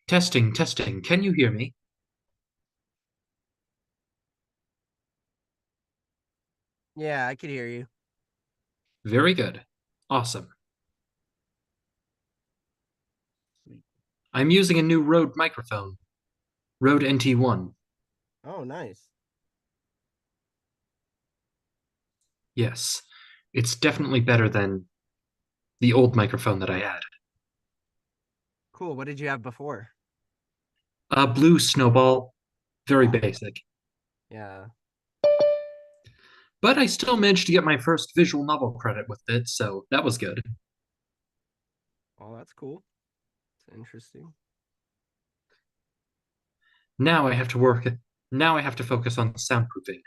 Testing, testing. Can you hear me? Yeah, I could hear you. Very good. Awesome. Sweet. I'm using a new Rode microphone, Rode NT1. Oh, nice. Yes, it's definitely better than the old microphone that I had. Cool. What did you have before? A blue snowball, very Ah, basic. yeah. But I still managed to get my first visual novel credit with it, so that was good. Oh, that's cool. It's interesting. Now I have to work. Now I have to focus on soundproofing.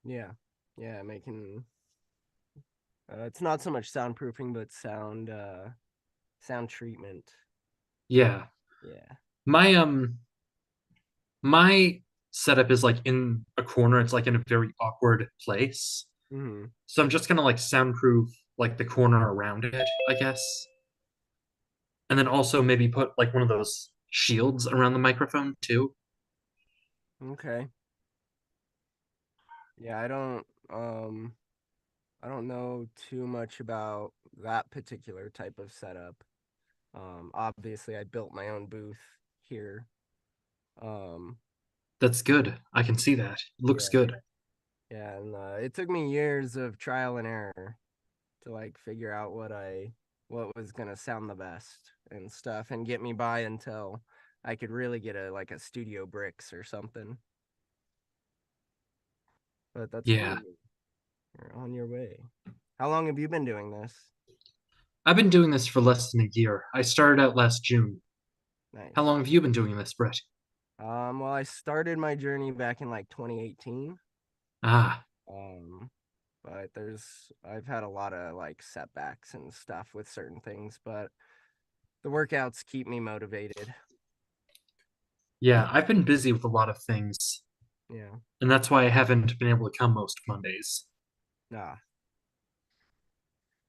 Yeah. Yeah, making it's not so much soundproofing, but sound treatment. Yeah. Yeah. My setup is like in a corner. It's like in a very awkward place. Hmm. So I'm just gonna like soundproof like the corner around it, I guess. And then also maybe put like one of those shields around the microphone too. Okay. Yeah, I don't know too much about that particular type of setup. Obviously I built my own booth here. Um, That's good. I can see that. It looks yeah. good. Yeah, and it took me years of trial and error to like figure out what was gonna sound the best and stuff and get me by until I could really get a studio bricks or something. But that's Yeah. cool. You're on your way. How long have you been doing this? I've been doing this for less than a year. I started out last June. How Nice. long have you been doing this, Brett? Well, I started my journey back in like 2018. Ah, Um, but I've had a lot of like setbacks and stuff with certain things, but the workouts keep me motivated. yeah, I've been busy with a lot of things, Yeah. and that's why I haven't been able to come most Mondays. Nah.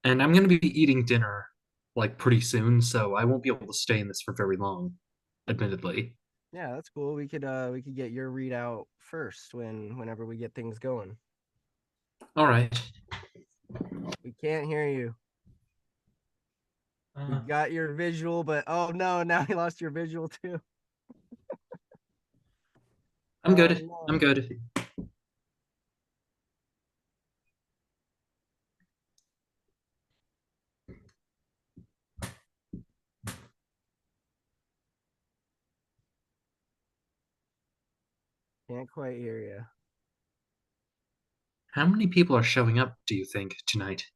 And I'm going to be eating dinner like pretty soon, so I won't be able to stay in this for very long, admittedly. Yeah, that's cool. We could get your readout first whenever we get things going. All right. We can't hear you. We Uh, got your visual, but oh no, now you lost your visual too. I'm Oh good. I'm no. good. Can't quite hear you. How many people are showing up, do you think, tonight?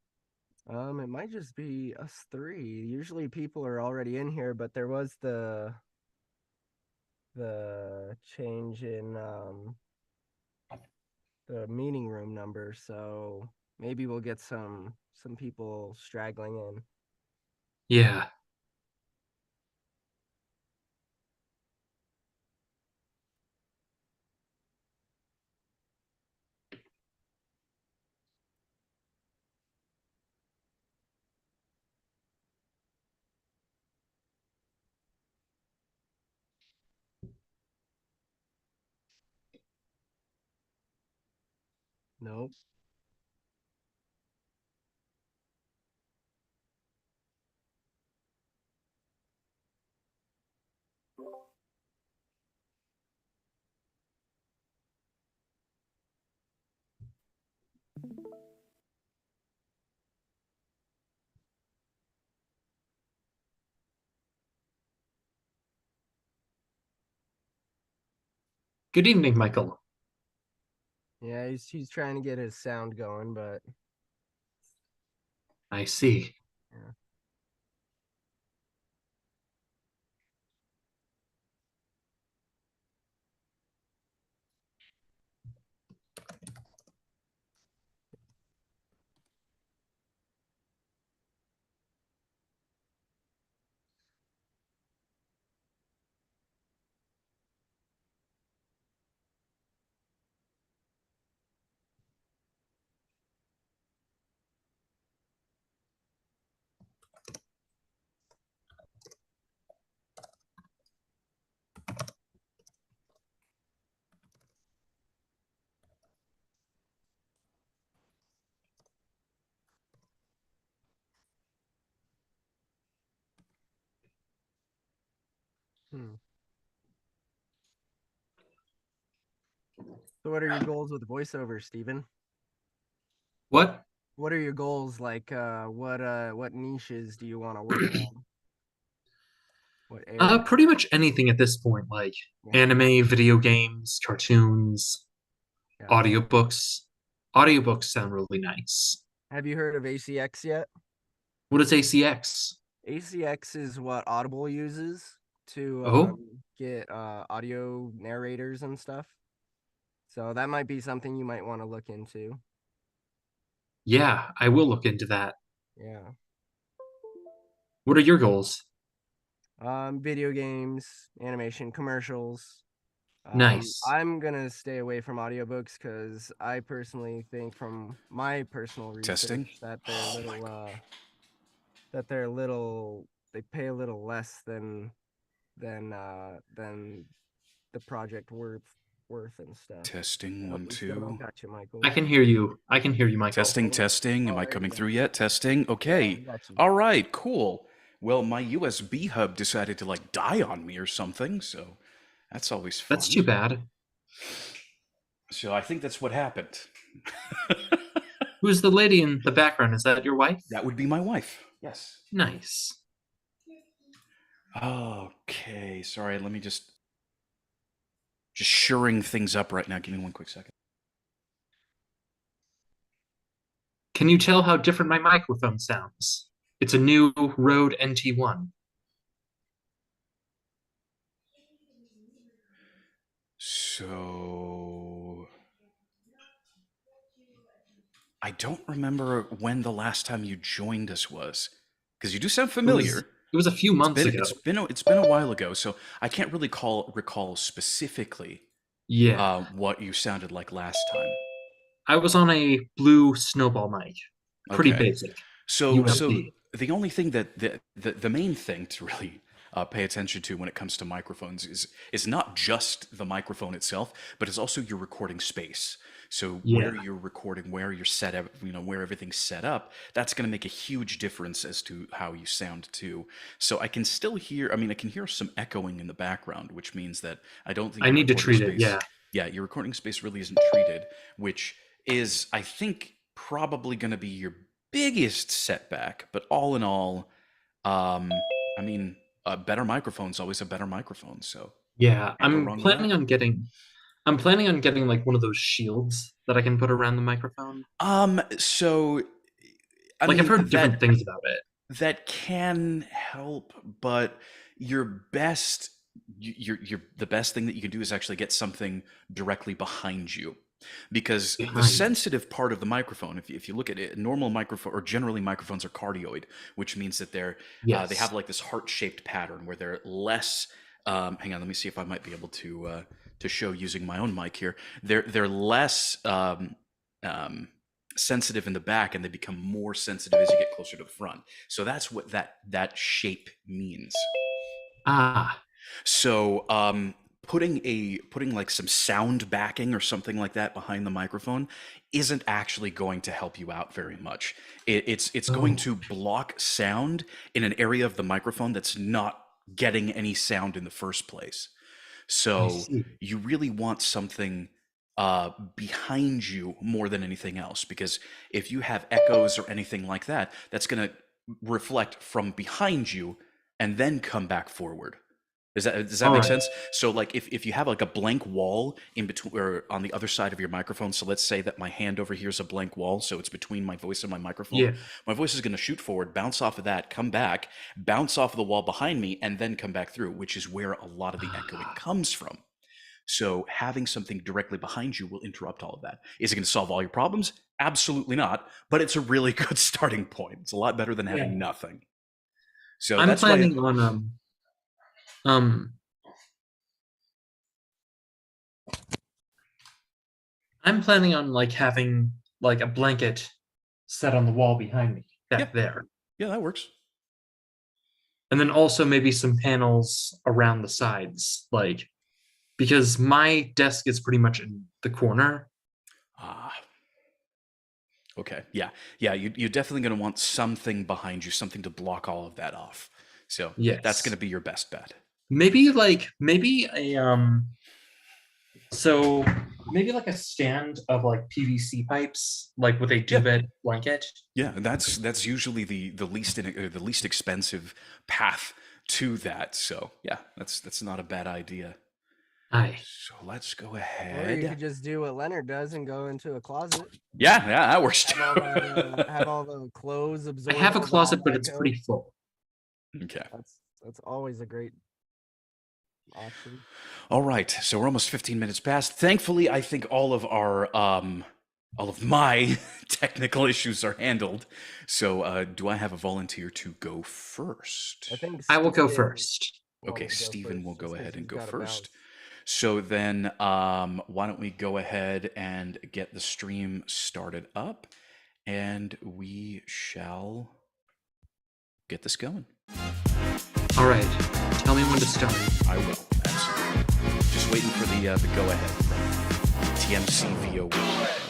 It might just be us three. Usually people are already in here, but there was the change in the meeting room number, so maybe we'll get some people straggling in. Yeah. Nope. Good evening, Michael. Yeah, he's trying to get his sound going, but I see. yeah. Hmm. So, what are your goals with voiceover, Steven? What? What are your goals? Like, what niches do you want to work on? What area? Pretty much anything at this point, like Yeah, anime, video games, cartoons, yeah. audiobooks. Audiobooks sound really nice. Have you heard of ACX yet? What is ACX? ACX is what Audible uses to Oh, get audio narrators and stuff. So that might be something you might want to look into. yeah, I will look into that. Yeah. What are your goals? Video games, animation, commercials. Nice. I'm gonna stay away from audiobooks because I personally think, from my personal Testing. research, that Oh my god. they pay a little less than the project worth and stuff. Testing. Oh, One, we still don't two. got you, I Michael. can hear you. I can hear you, Michael. Testing, testing. Am Oh, I there we coming go. through yet? Testing. Yeah, we Okay. got you. All right. Cool. Well, my USB hub decided to like die on me or something, so that's always That's fun. too bad. So I think that's what happened. Who's the lady in the background? Is that your wife? That would be my wife. Yes. Nice. Okay. Sorry. Let me just shoring things up right now. Give me one quick second. Can you tell how different my microphone sounds? It's a new Rode NT1. So I don't remember when the last time you joined us was, because you do sound It was familiar. it was a few It's months been ago. it's been a while ago, so I can't really recall specifically Yeah. what you sounded like last time. I was on a blue snowball mic. Pretty Okay, basic. so USB. the only thing that the main thing to really pay attention to when it comes to microphones is not just the microphone itself, but it's also your recording space. So Yeah. where you're recording, where you're set up, where everything's set up, that's going to make a huge difference as to how you sound too. So I can still hear, I mean, I can hear some echoing in the background, which means that I don't think I your need to recording treat it. space, Yeah. yeah, your recording space really isn't treated, which is, I think, probably going to be your biggest setback. But all in all, um, I mean, a better microphone's always a better microphone, so Yeah. can't go wrong with that. I'm planning on getting like one of those shields that I can put around the microphone. So I Like I've mean heard different things about it. that can help, but your best your the best thing that you can do is actually get something directly behind you, because the Behind. sensitive part of the microphone, if you look at it, normal microphone, or generally microphones are cardioid, which means that they have Yes. like this heart-shaped pattern where they're less hang on, let me see if I might be able to show using my own mic here. They're less um, sensitive in the back, and they become more sensitive as you get closer to the front. So that's what that shape means. Ah. So putting like some sound backing or something like that behind the microphone isn't actually going to help you out very much. It's going Oh, to block sound in an area of the microphone that's not getting any sound in the first place. I So see. you really want something behind you more than anything else, because if you have echoes or anything like that, that's going to reflect from behind you and then come back forward. Does that All make right. sense? So like if you have like a blank wall in between or on the other side of your microphone, so let's say that my hand over here is a blank wall, so it's between my voice and my microphone. Yeah. My voice is going to shoot forward, bounce off of that, come back, bounce off of the wall behind me, and then come back through, which is where a lot of the echoing Ah. comes from. So having something directly behind you will interrupt all of that. Is it going to solve all your problems? Absolutely not, but it's a really good starting point. It's a lot better than Yeah. having nothing. So I'm that's why. planning on um I'm planning on like having like a blanket set on the wall behind me Yeah, back there. yeah, that works. And then also maybe some panels around the sides, like because my desk is pretty much in the corner. Ah, okay. Yeah. Yeah. You're definitely going to want something behind you, something to block all of that off. So that's going Yes. to be your best bet. maybe a so maybe like a stand of like PVC pipes, like with a Yeah. duvet blanket. Yeah, that's usually the the least expensive path to that. So yeah, that's not a bad idea. Aye. So let's go Or you could ahead. just do what Leonard does and go into a closet. Yeah, that works too. Have all the clothes I absorb have a all the closet, but it's echo. pretty full. Okay. That's always a great option. All right. So we're almost 15 minutes past. Thankfully, I think all of my technical issues are handled. So do I have a volunteer to go first? I think I will go Steven first. Okay, wanted to go Steven will first just go 'cause ahead and he's go got a first. bounce. So then, why don't we go ahead and get the stream started up, and we shall get this going. All right. Tell me when to start. I will, absolutely. Just waiting for the go ahead from TMC VO1.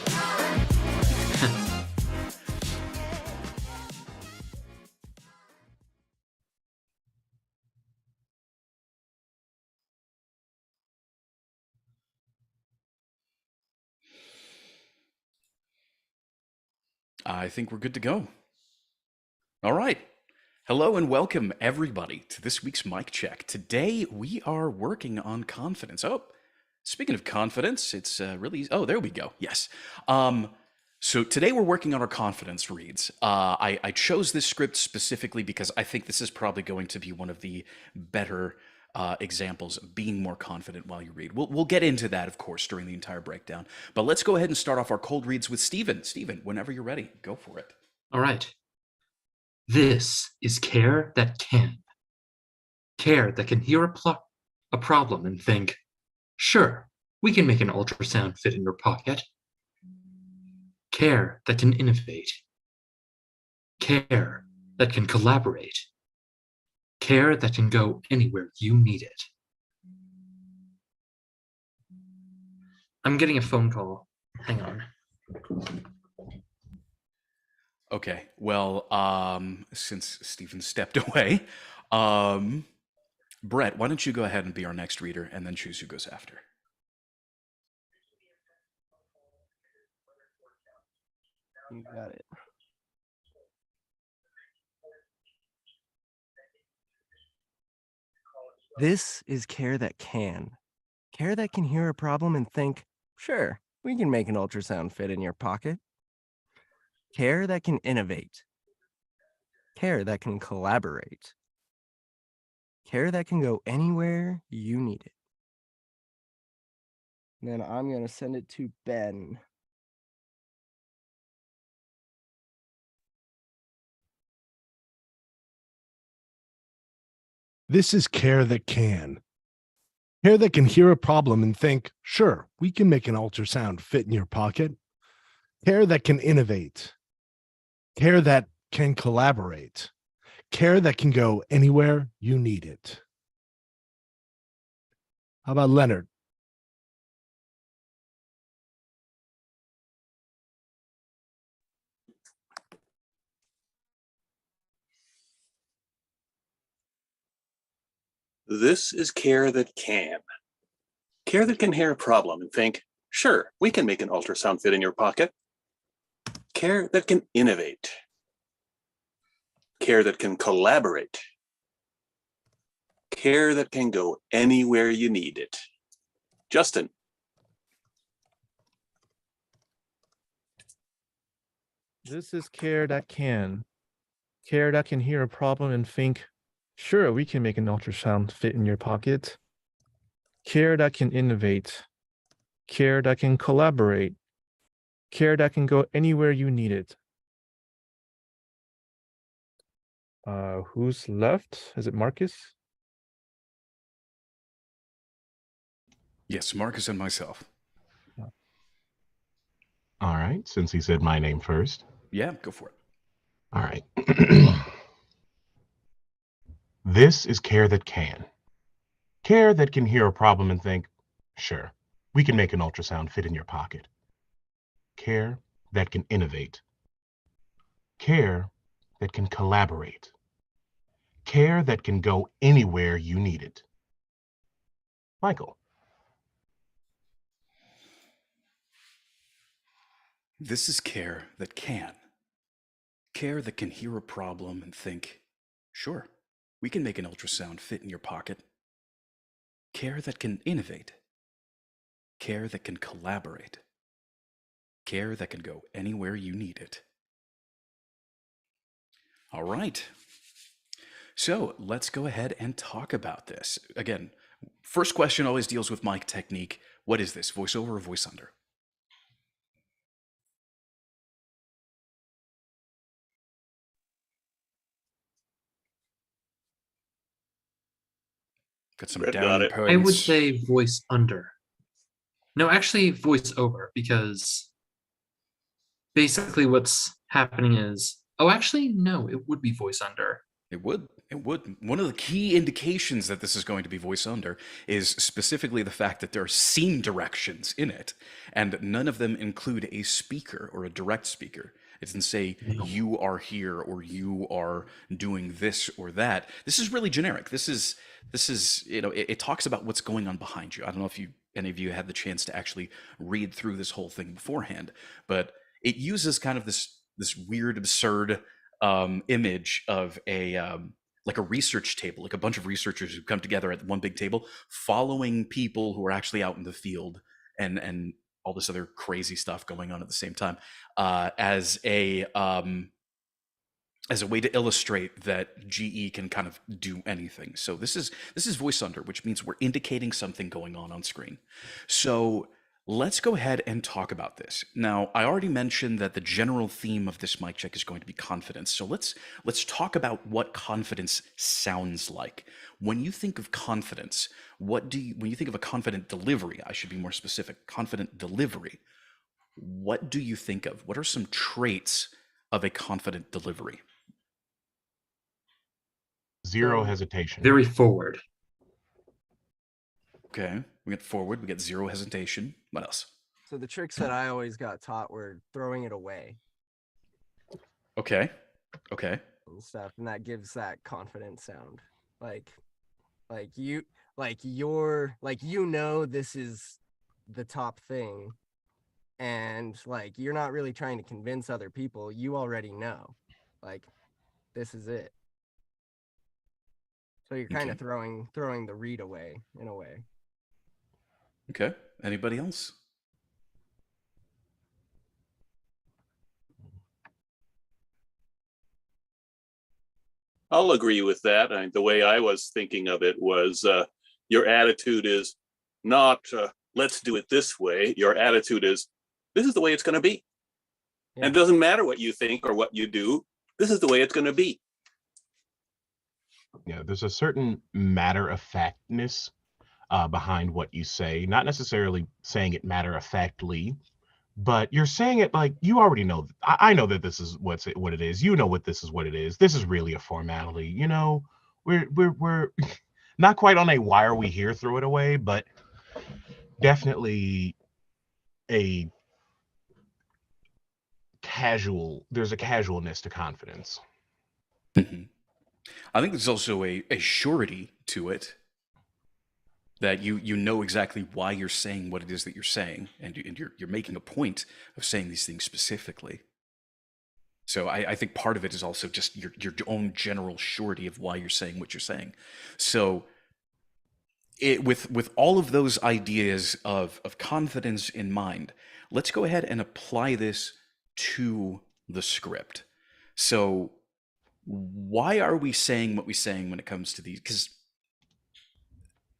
I think we're good to go. All right. Hello and welcome, everybody, to this week's mic check. Today, we are working on confidence. Oh, speaking of confidence, it's really... Oh, there we go. Yes. So today, we're working on our confidence reads. I chose this script specifically because I think this is probably going to be one of the better examples of being more confident while you read. We'll get into that, of course, during the entire breakdown. But let's go ahead and start off our cold reads with Steven. Steven, whenever you're ready, go for it. All right. This is care that can. Care that can hear a problem and think, sure, we can make an ultrasound fit in your pocket. Care that can innovate. Care that can collaborate. Care that can go anywhere you need it. I'm getting a phone call. Hang on. Okay, well, since Stephen stepped away, Brett, why don't you go ahead and be our next reader and then choose who goes after? You got it. This is care that can. Care that can hear a problem and think, sure, we can make an ultrasound fit in your pocket. Care that can innovate. Care that can collaborate. Care that can go anywhere you need it. Then I'm going to send it to Ben. This is care that can. Care that can hear a problem and think, sure, we can make an ultrasound fit in your pocket. Care that can innovate. Care that can collaborate. Care that can go anywhere you need it. How about Leonard? This is care that can. Care that can hear a problem and think, sure, we can make an ultrasound fit in your pocket. Care that can innovate. Care that can collaborate. Care that can go anywhere you need it. Justin. This is care that can. Care that can hear a problem and think, sure, we can make an ultrasound fit in your pocket. Care that can innovate. Care that can collaborate. Care that can go anywhere you need it. Who's left? Is it Marcus? Yes, Marcus and myself. All right, since he said my name first. Yeah, go for it. All right. This is care that can. Care that can hear a problem and think, sure, we can make an ultrasound fit in your pocket. Care that can innovate. Care that can collaborate. Care that can go anywhere you need it. Michael. This is care that can. Care that can hear a problem and think, sure, we can make an ultrasound fit in your pocket. Care that can innovate. Care that can collaborate. Care that can go anywhere you need it. All right. So let's go ahead and talk about this. Again, first question always deals with mic technique. What is this, voiceover or voice under? Got some Brett got down it. I would points. say voice under. No, actually voice over, because basically what's happening is, oh, actually, no, it would be voice under. It would. It would. One of the key indications that this is going to be voice under is specifically the fact that there are scene directions in it, and none of them include a speaker or a direct speaker. It doesn't say you are here or you are doing this or that. This is really generic. This is it talks about what's going on behind you. I don't know if any of you had the chance to actually read through this whole thing beforehand, but it uses kind of this weird, absurd image of like a research table, like a bunch of researchers who come together at one big table, following people who are actually out in the field and all this other crazy stuff going on at the same time, as a way to illustrate that GE can kind of do anything. So this is voice under, which means we're indicating something going on screen. So let's go ahead and talk about this. Now, I already mentioned that the general theme of this mic check is going to be confidence. So let's talk about confidence sounds like. When you think of confidence, when you think of a confident delivery, I should be more specific, confident delivery, what do you think of? What are some traits of a confident delivery? Zero hesitation. Very forward. Okay, we get forward, we get zero hesitation. What else? So the tricks that I always got taught were throwing it away Okay. and stuff, and that gives that confident sound. Like you know this is the top thing, and like you're not really trying to convince other people. You already know, like this is it. So you're kind of throwing the read away in a way. Okay. Anybody else? I'll agree with that. The way I was thinking of it was your attitude is not let's do it this way. Your attitude is this is the way it's going to be. Yeah. And it doesn't matter what you think or what you do. This is the way it's going to be. Yeah, there's a certain matter-of-factness behind what you say, not necessarily saying it matter-of-factly, but you're saying it like you already know. I know that this is what it is. You know what this is what it is. This is really a formality. You know, we're not quite on a why are we here throw it away, but definitely a there's a casualness to confidence. Mm-hmm. I think there's also a surety to it, that you know exactly why you're saying what it is that you're saying, and you're making a point of saying these things specifically. So I think part of it is also just your own general surety of why you're saying what you're saying. So with all of those ideas of confidence in mind, let's go ahead and apply this to the script. So why are we saying what we're saying when it comes to these? Because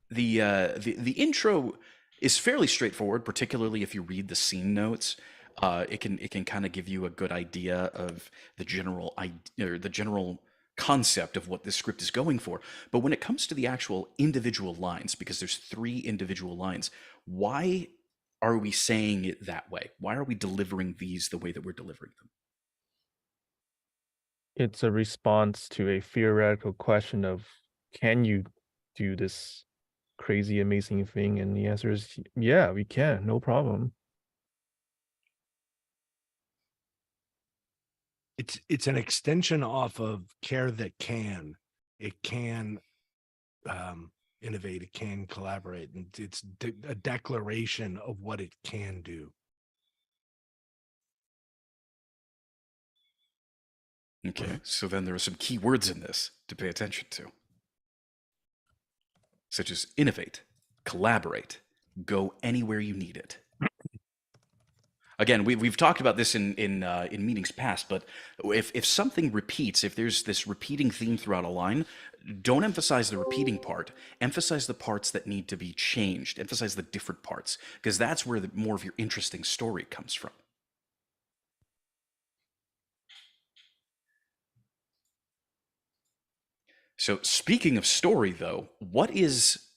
the intro is fairly straightforward, particularly if you read the scene notes. It can kind of give you a good idea of the general idea, or the general concept of what this script is going for. But when it comes to the actual individual lines, because there's 3 individual lines, why are we saying it that way? Why are we delivering these the way that we're delivering them? It's a response to a theoretical question of, can you do this crazy, amazing thing? And the answer is, yeah, we can, no problem. It's an extension off of care that can. It can innovate, it can collaborate, and it's a declaration of what it can do. Okay, so then there are some key words in this to pay attention to, such as innovate, collaborate, go anywhere you need it. Again, we've talked about this in meetings past, but if something repeats, if there's this repeating theme throughout a line, don't emphasize the repeating part. Emphasize the parts that need to be changed. Emphasize the different parts, because that's where more of your interesting story comes from. So speaking of story, though, what is,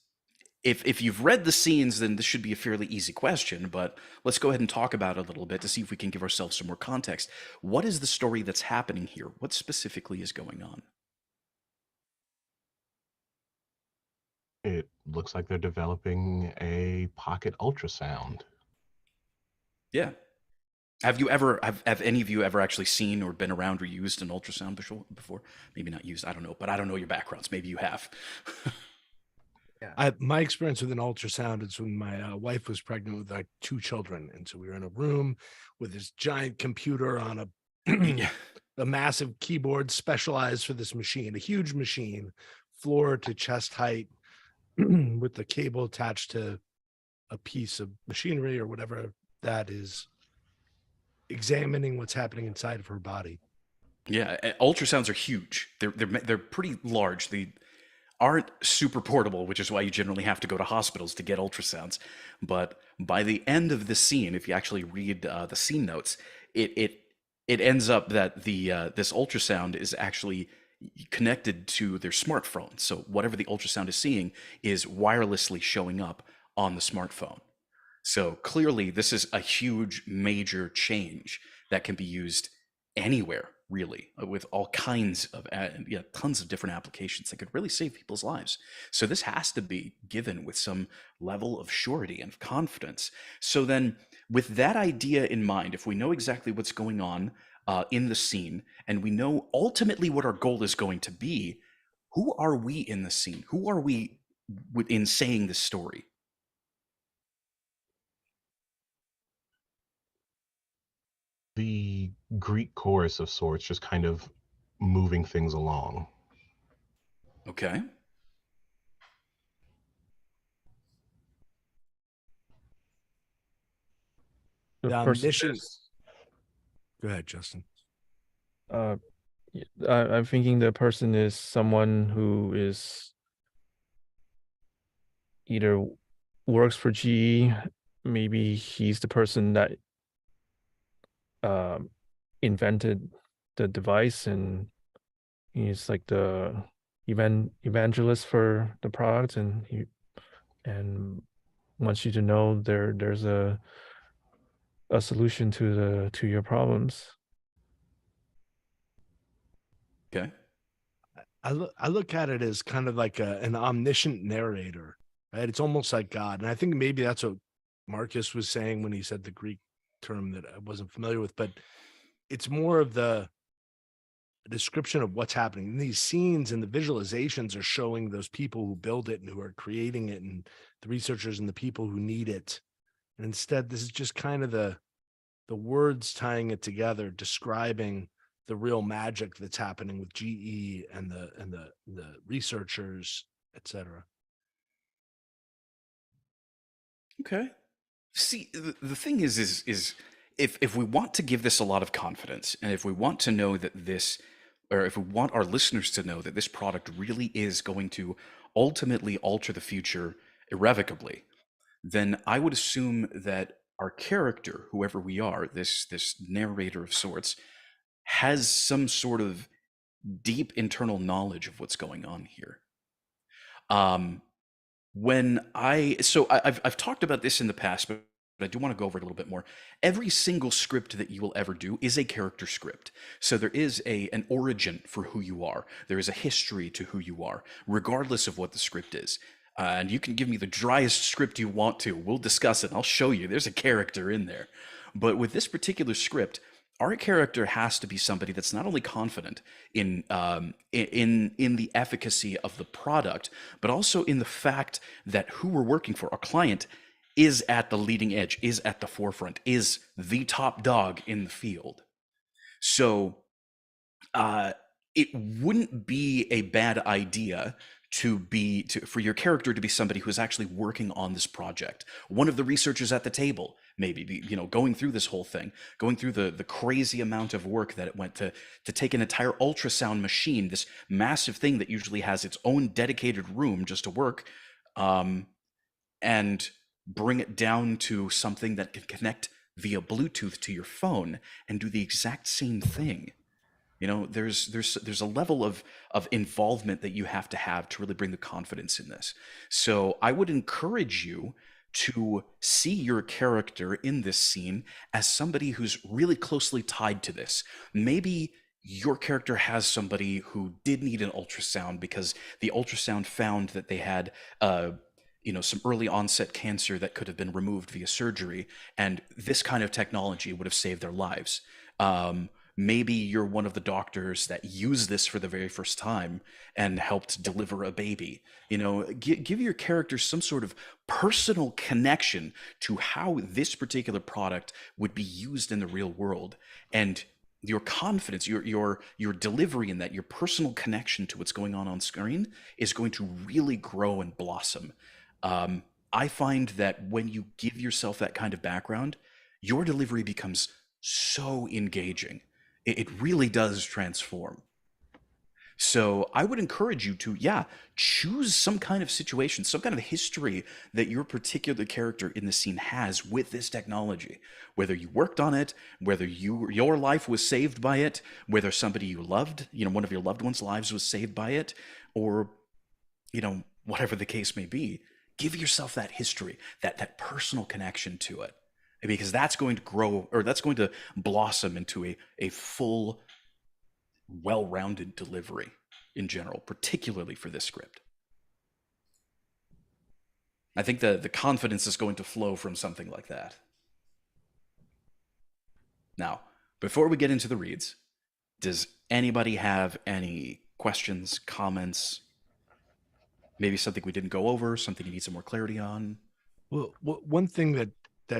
if you've read the scenes, then this should be a fairly easy question, but let's go ahead and talk about it a little bit to see if we can give ourselves some more context. What is the story that's happening here? What specifically is going on? It looks like they're developing a pocket ultrasound. Yeah. Have any of you ever actually seen or been around or used an ultrasound before? Maybe not used, I don't know, but I don't know your backgrounds. Maybe you have. Yeah. My experience with an ultrasound is when my wife was pregnant with like 2 children, and so we were in a room with this giant computer on Yeah. a massive keyboard specialized for this machine, a huge machine, floor to chest height, with the cable attached to a piece of machinery or whatever that is examining what's happening inside of her body. Yeah, ultrasounds are huge. They're pretty large. They aren't super portable, which is why you generally have to go to hospitals to get ultrasounds. But by the end of the scene, if you actually read the scene notes, it ends up that this ultrasound is actually connected to their smartphone. So whatever the ultrasound is seeing is wirelessly showing up on the smartphone. So clearly, this is a huge, major change that can be used anywhere, really, with all kinds of, tons of different applications that could really save people's lives. So this has to be given with some level of surety and confidence. So then, with that idea in mind, if we know exactly what's going on in the scene, and we know ultimately what our goal is going to be, who are we in the scene? Who are we in saying this story? The Greek chorus of sorts, just kind of moving things along. Okay. The The person omniscient. is, Go ahead, Justin. I'm thinking the person is someone who is either works for GE, maybe he's the person that invented the device, and he's like the evangelist for the product, and he wants you to know there's a solution to your problems. Okay. I look at it as kind of like an omniscient narrator, right? It's almost like God. And I think maybe that's what Marcus was saying when he said the Greek term that I wasn't familiar with, but it's more of the description of what's happening. And these scenes and the visualizations are showing those people who build it and who are creating it, and the researchers and the people who need it. And instead, this is just kind of the words tying it together, describing the real magic that's happening with GE and the researchers, etc. Okay. See, the thing is if we want to give this a lot of confidence, and if we want to know that this, or if we want our listeners to know that this product really is going to ultimately alter the future irrevocably, then I would assume that our character, whoever we are, this narrator of sorts, has some sort of deep internal knowledge of what's going on here. I've talked about this in the past, but I do want to go over it a little bit more. Every single script that you will ever do is a character script. So there is an origin for who you are. There is a history to who you are, regardless of what the script is. And you can give me the driest script you want to. We'll discuss it. I'll show you. There's a character in there. But with this particular script, our character has to be somebody that's not only confident in the efficacy of the product, but also in the fact that who we're working for, our client, is at the leading edge, is at the forefront, is the top dog in the field. So it wouldn't be a bad idea for your character to be somebody who is actually working on this project. One of the researchers at the table, maybe, going through this whole thing, going through the crazy amount of work that it went to take an entire ultrasound machine, this massive thing that usually has its own dedicated room just to work, and bring it down to something that can connect via Bluetooth to your phone and do the exact same thing. There's a level of involvement that you have to really bring the confidence in this. So I would encourage you to see your character in this scene as somebody who's really closely tied to this. Maybe your character has somebody who did need an ultrasound because the ultrasound found that they had some early onset cancer that could have been removed via surgery, and this kind of technology would have saved their lives. Maybe you're one of the doctors that used this for the very first time and helped deliver a baby. Give your character some sort of personal connection to how this particular product would be used in the real world. And your confidence, your delivery in that, your personal connection to what's going on screen is going to really grow and blossom. I find that when you give yourself that kind of background, your delivery becomes so engaging. It really does transform. So I would encourage you to, choose some kind of situation, some kind of history that your particular character in the scene has with this technology. Whether you worked on it, whether your life was saved by it, whether somebody you loved, one of your loved ones' lives was saved by it, or, whatever the case may be. Give yourself that history, that personal connection to it. Because that's going to grow, or that's going to blossom into a full, well-rounded delivery in general, particularly for this script. I think the confidence is going to flow from something like that. Now, before we get into the reads, does anybody have any questions, comments, maybe something we didn't go over, something you need some more clarity on? Well, one thing that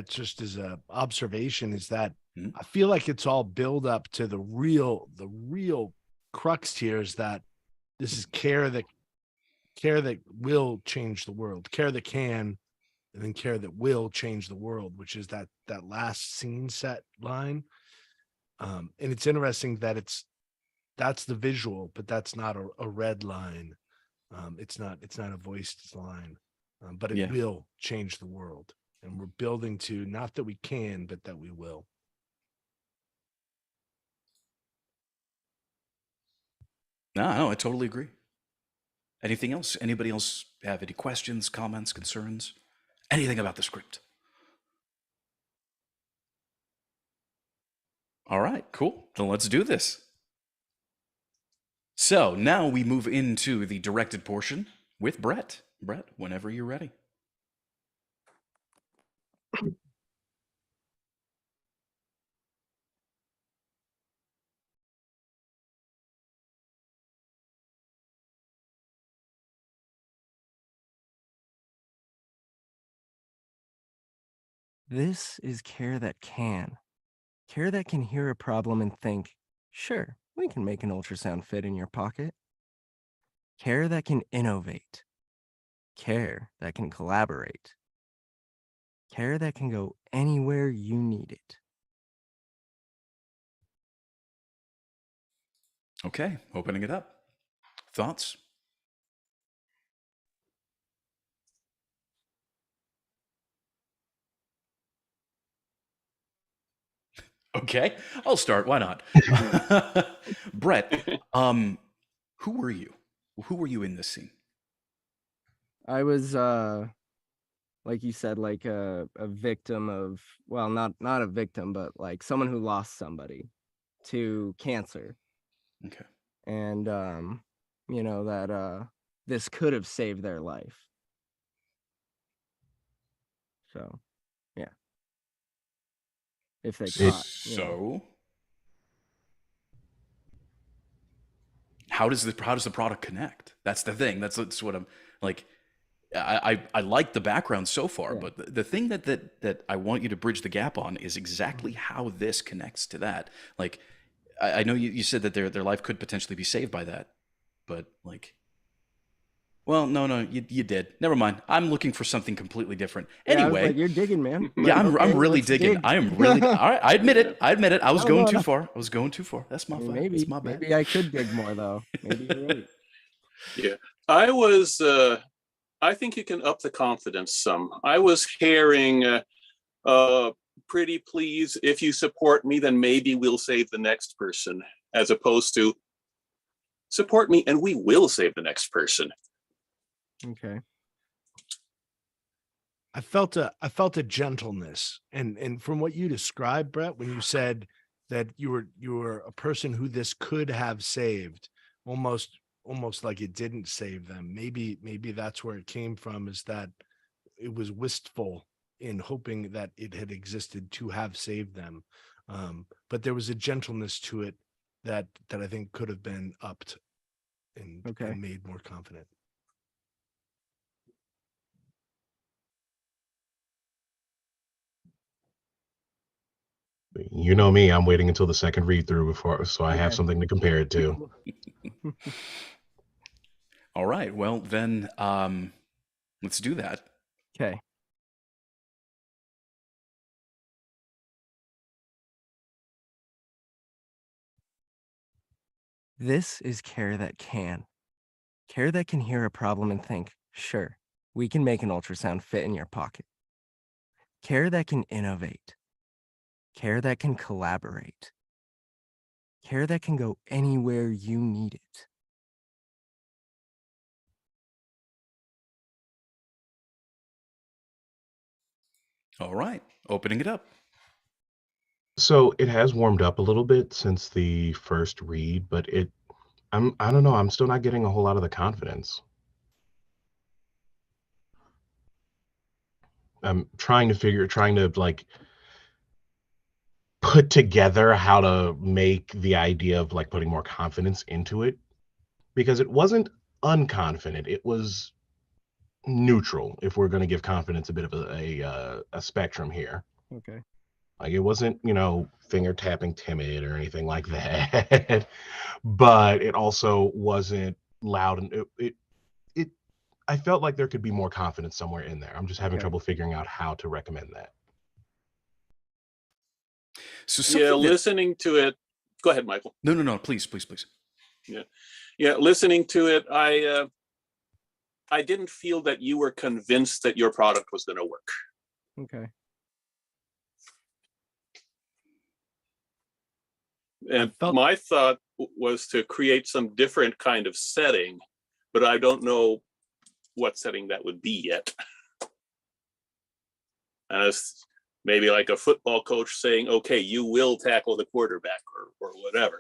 just is a observation is that Mhm. I feel like it's all build up to the real crux here is that this is care that will change the world, care that can, and then care that will change the world, which is that last scene set line. And it's interesting that that's the visual, but that's not a red line. It's not a voiced line, but it will change the world. And we're building to not that we can, but that we will. No, I totally agree. Anything else? Anybody else have any questions, comments, concerns? Anything about the script? All right, cool. Then let's do this. So now we move into the directed portion with Brett. Brett, whenever you're ready. This is care that can. Care that can hear a problem and think, sure, we can make an ultrasound fit in your pocket. Care that can innovate. Care that can collaborate. Care that can go anywhere you need it. Okay, opening it up. Thoughts? Okay, I'll start. Why not? Brett, who were you? Who were you in this scene? I was like you said, like a victim of, well, not a victim, but like someone who lost somebody to cancer. Okay. And that this could have saved their life. So, yeah. If they caught. So, how does the product connect? That's the thing. That's what I'm like. I like the background so far, Yeah. but the thing that I want you to bridge the gap on is exactly how this connects to that. Like, I know you said that their life could potentially be saved by that, but like, well, no, you did. Never mind. I'm looking for something completely different. Yeah, I was Anyway, like, you're digging, man. yeah, But I'm okay, really let's digging. dig. I am really all right. I admit it. I was No, going no, too no. far. I was going too far. That's I my mean, fault. That's my bad. maybe I could dig more though. Maybe you're right. Yeah, I was. I think you can up the confidence some. I was hearing, pretty please, if you support me, then maybe we'll save the next person, as opposed to support me and we will save the next person. Okay. I felt a gentleness, and from what you described, Brett, when you said that you were a person who this could have saved, almost like it didn't save them. Maybe that's where it came from, is that it was wistful in hoping that it had existed to have saved them. But there was a gentleness to it that I think could have been upped and made more confident. You know me, I'm waiting until the second read through so I have Okay. something to compare it to. All right. Well, then let's do that. Okay. This is care that can. Care that can hear a problem and think, sure, we can make an ultrasound fit in your pocket. Care that can innovate. Care that can collaborate. Care that can go anywhere you need it. All right. Opening it up. So it has warmed up a little bit since the first read, but I don't know, I'm still not getting a whole lot of the confidence. I'm trying to like put together how to make the idea of like putting more confidence into it, because it wasn't unconfident. It was neutral, if we're going to give confidence a bit of a spectrum here. Okay. Like, it wasn't, finger tapping timid or anything like that. But it also wasn't loud, and it I felt like there could be more confidence somewhere in there. I'm just having trouble figuring out how to recommend that. So Yeah, listening to it. Go ahead, Michael. No. Please. Yeah. Listening to it, I didn't feel that you were convinced that your product was going to work. Okay. And my thought was to create some different kind of setting, but I don't know what setting that would be yet. As maybe like a football coach saying, okay, you will tackle the quarterback or whatever.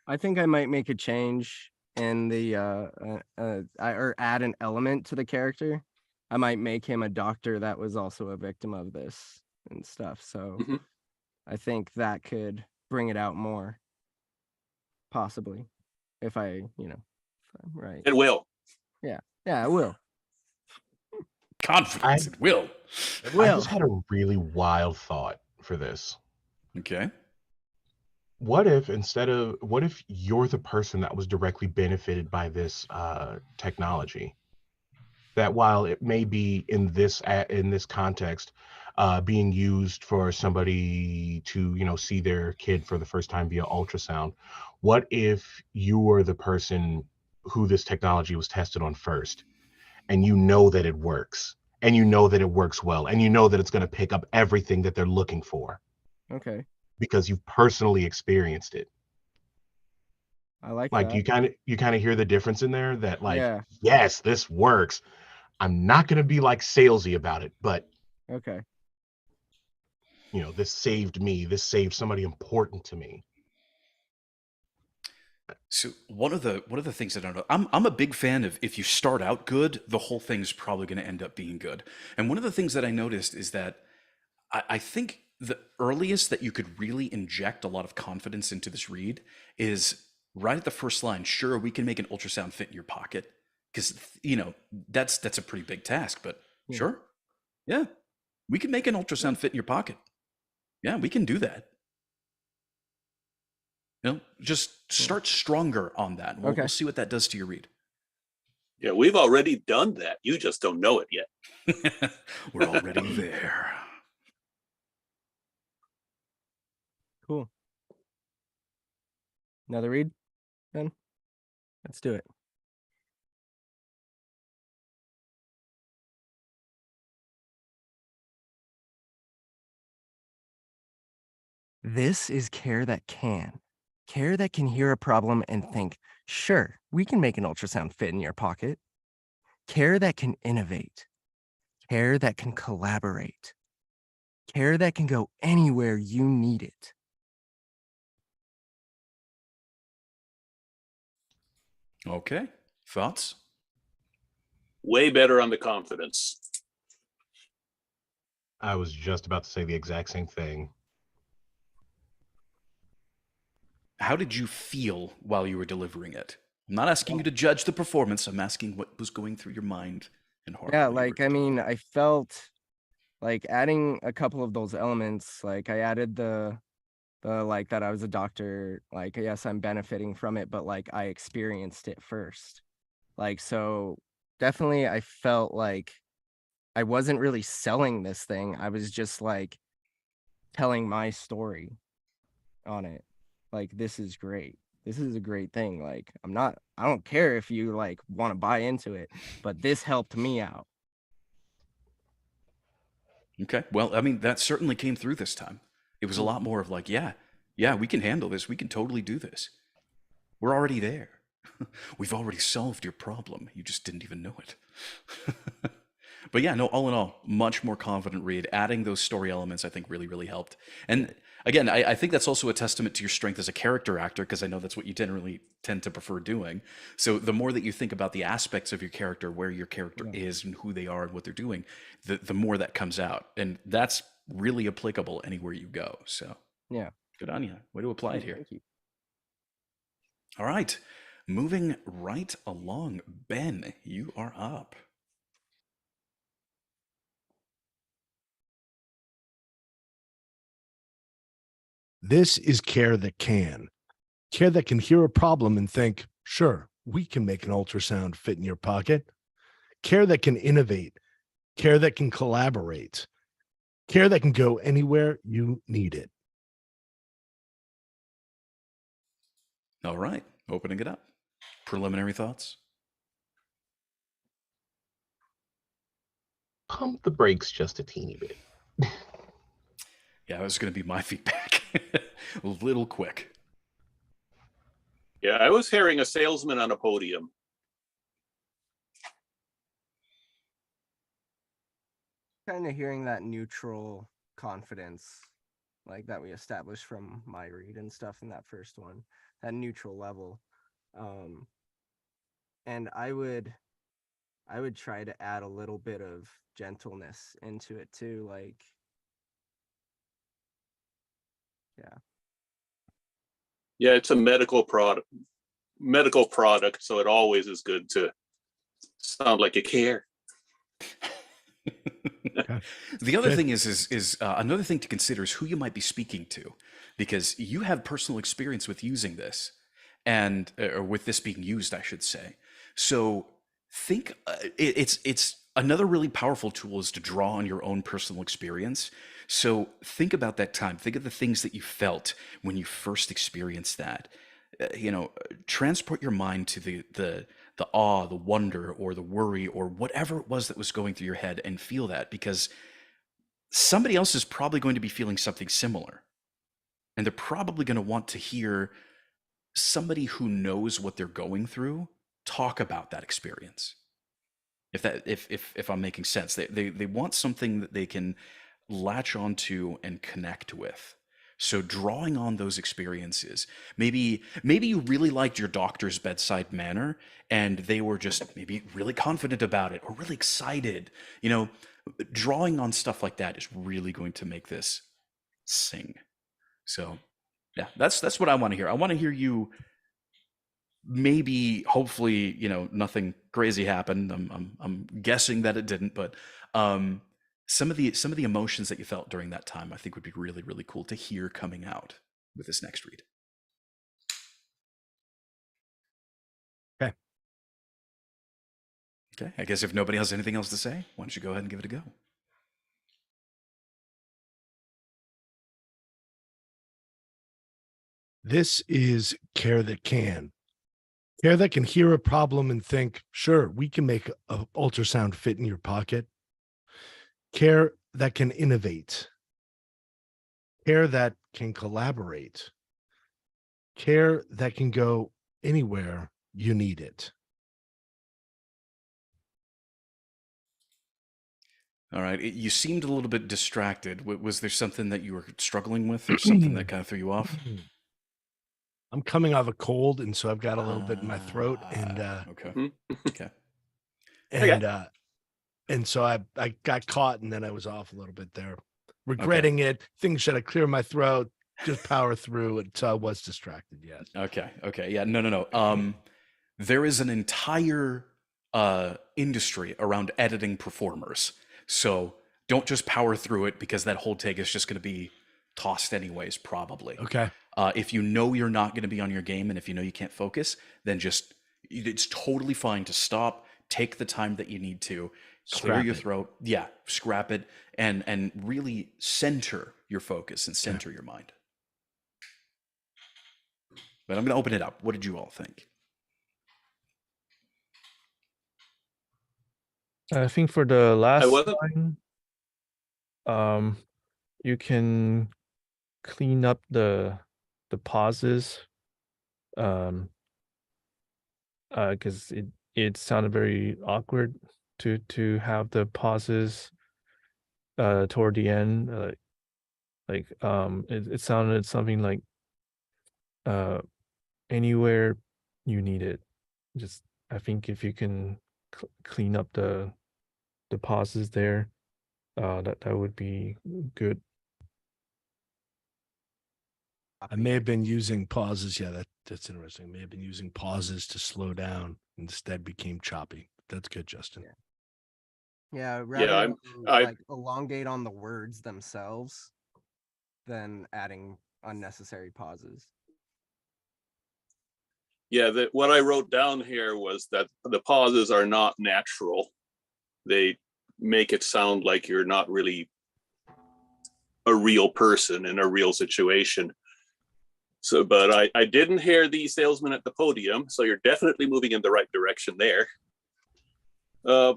I think I might make a change in the or add an element to the character. I might make him a doctor that was also a victim of this and stuff. So I think that could bring it out more, possibly, if I'm right. It will. Yeah, it will. Confidence, it will. It will. I just had a really wild thought for this. Okay. What if you're the person that was directly benefited by this technology? That while it may be in this context being used for somebody to see their kid for the first time via ultrasound, what if you were the person who this technology was tested on first, and you know that it works, and you know that it works well, and you know that it's going to pick up everything that they're looking for? Okay. Because you've personally experienced it. I like Like, that. you kind of hear the difference in there, that like, Yeah. yes, this works. I'm not going to be like salesy about it, but Okay. this saved me. This saved somebody important to me. So one of the things that I don't know, I'm a big fan of, if you start out good, the whole thing's probably going to end up being good. And one of the things that I noticed is that I think the earliest that you could really inject a lot of confidence into this read is right at the first line, sure, we can make an ultrasound fit in your pocket, because that's a pretty big task, but sure, yeah, we can make an ultrasound fit in your pocket. Yeah, we can do that. Just start stronger on that. We'll see what that does to your read. Yeah, we've already done that. You just don't know it yet. We're already there. Cool. Another read, then? Let's do it. This is care that can. Care that can hear a problem and think, sure, we can make an ultrasound fit in your pocket. Care that can innovate. Care that can collaborate. Care that can go anywhere you need it. Okay. Thoughts? Way better on the confidence. I was just about to say the exact same thing. How did you feel while you were delivering it? I'm not asking you to judge the performance. I'm asking what was going through your mind and heart. Yeah, I felt like adding a couple of those elements, like I added the like that I was a doctor, like yes, I'm benefiting from it, but like I experienced it first. Like, so definitely I felt like I wasn't really selling this thing. I was just like telling my story on it. Like, this is great. This is a great thing. Like, I don't care if you like want to buy into it, but this helped me out. Okay. Well, I mean, that certainly came through this time. It was a lot more of like, yeah, we can handle this. We can totally do this. We're already there. We've already solved your problem. You just didn't even know it. But yeah, no, all in all, much more confident read. Adding those story elements, I think, really, really helped. And again, I think that's also a testament to your strength as a character actor, because I know that's what you generally tend to prefer doing. So the more that you think about the aspects of your character, where your character is and who they are and what they're doing, the more that comes out. And that's really applicable anywhere you go. So yeah, good on you. Way to apply it here. Thank you. All right. Moving right along. Ben, you are up. This is care that can. Care that can hear a problem and think, sure, we can make an ultrasound fit in your pocket. Care that can innovate. Care that can collaborate. Care that can go anywhere you need it. All right. Opening it up. Preliminary thoughts? Pump the brakes just a teeny bit. Yeah, that was going to be my feedback. A little quick. Yeah, I was hearing a salesman on a podium. Kind of hearing that neutral confidence, like that we established from my read and stuff in that first one, that neutral level. And I would try to add a little bit of gentleness into it too, like, Yeah, it's a medical product, so it always is good to sound like you care. The other thing is another thing to consider is who you might be speaking to, because you have personal experience with using this, and or with this being used, I should say. So think it's another really powerful tool is to draw on your own personal experience. So think about that time. Think of the things that you felt when you first experienced that. Transport your mind to the awe, the wonder, or the worry, or whatever it was that was going through your head, and feel that, because somebody else is probably going to be feeling something similar, and they're probably going to want to hear somebody who knows what they're going through talk about that experience. If I'm making sense, they want something that they can latch onto and connect with. So drawing on those experiences, maybe you really liked your doctor's bedside manner and they were just maybe really confident about it or really excited. Drawing on stuff like that is really going to make this sing. So yeah, that's what I want to hear. I want to hear you maybe, hopefully, nothing crazy happened. I'm guessing that it didn't, but some of the emotions that you felt during that time, I think would be really, really cool to hear coming out with this next read. Okay. Okay. I guess if nobody has anything else to say, why don't you go ahead and give it a go? This is care that can. Care that can hear a problem and think, sure, we can make an ultrasound fit in your pocket. Care that can innovate. Care that can collaborate. Care that can go anywhere you need it. All right. You seemed a little bit distracted. Was there something that you were struggling with, or something that kind of threw you off? I'm coming off a cold, and so I've got a little bit in my throat, and Okay. Mhm. Okay. and so I got caught, and then I was off a little bit there, regretting it. Things should have cleared my throat, just power through it. So I was distracted. Yes. Okay. Okay. Yeah. No. There is an entire industry around editing performers. So don't just power through it, because that whole take is just going to be tossed anyways, probably. Okay. If you know you're not going to be on your game, and if you know you can't focus, then it's totally fine to stop, take the time that you need to, clear Scrap your it. throat. Yeah, scrap it, and really center your focus and center your mind. But I'm going to open it up. What did you all think? I think for the last wasn't- line, you can clean up the pauses, because it sounded very awkward to have the pauses toward the end. It sounded something like anywhere you need it. Just, I think if you can clean up the pauses there, that would be good. I may have been using pauses. Yeah, that's interesting. I may have been using pauses to slow down. Instead, became choppy. That's good, Justin. Yeah, rather I'm- than, I- like elongate on the words themselves than adding unnecessary pauses. Yeah, what I wrote down here was that the pauses are not natural. They make it sound like you're not really a real person in a real situation. So, but I didn't hear the salesman at the podium, so you're definitely moving in the right direction there.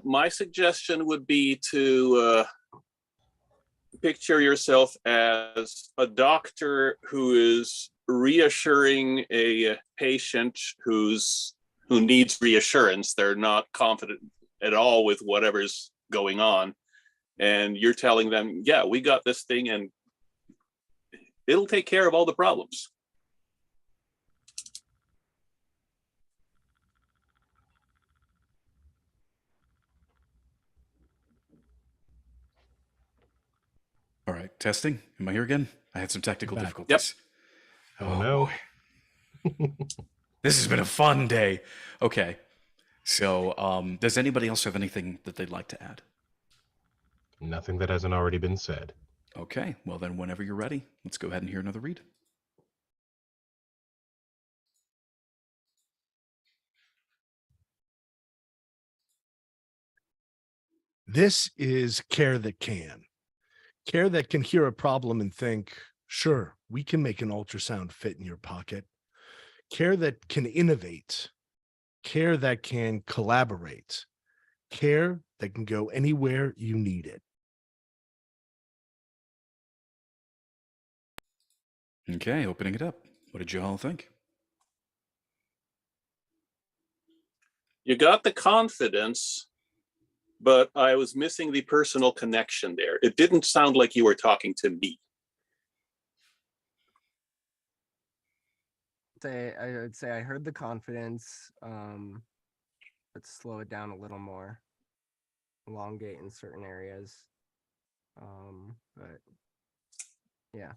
My suggestion would be to picture yourself as a doctor who is reassuring a patient who needs reassurance. They're not confident at all with whatever's going on, and you're telling them, yeah, we got this thing and it'll take care of all the problems. All right, testing. Am I here again? I had some technical Back. difficulties. Oh, no. Boy. This has been a fun day. Okay. So, does anybody else have anything that they'd like to add? Nothing that hasn't already been said. Okay. Well, then, whenever you're ready, let's go ahead and hear another read. This is care that can. Care that can hear a problem and think, sure, we can make an ultrasound fit in your pocket. Care that can innovate. Care that can collaborate. Care that can go anywhere you need it. Okay, opening it up. What did you all think? You got the confidence, but I was missing the personal connection there. It didn't sound like you were talking to me. I would say I heard the confidence. Let's slow it down a little more. Elongate in certain areas. But yeah.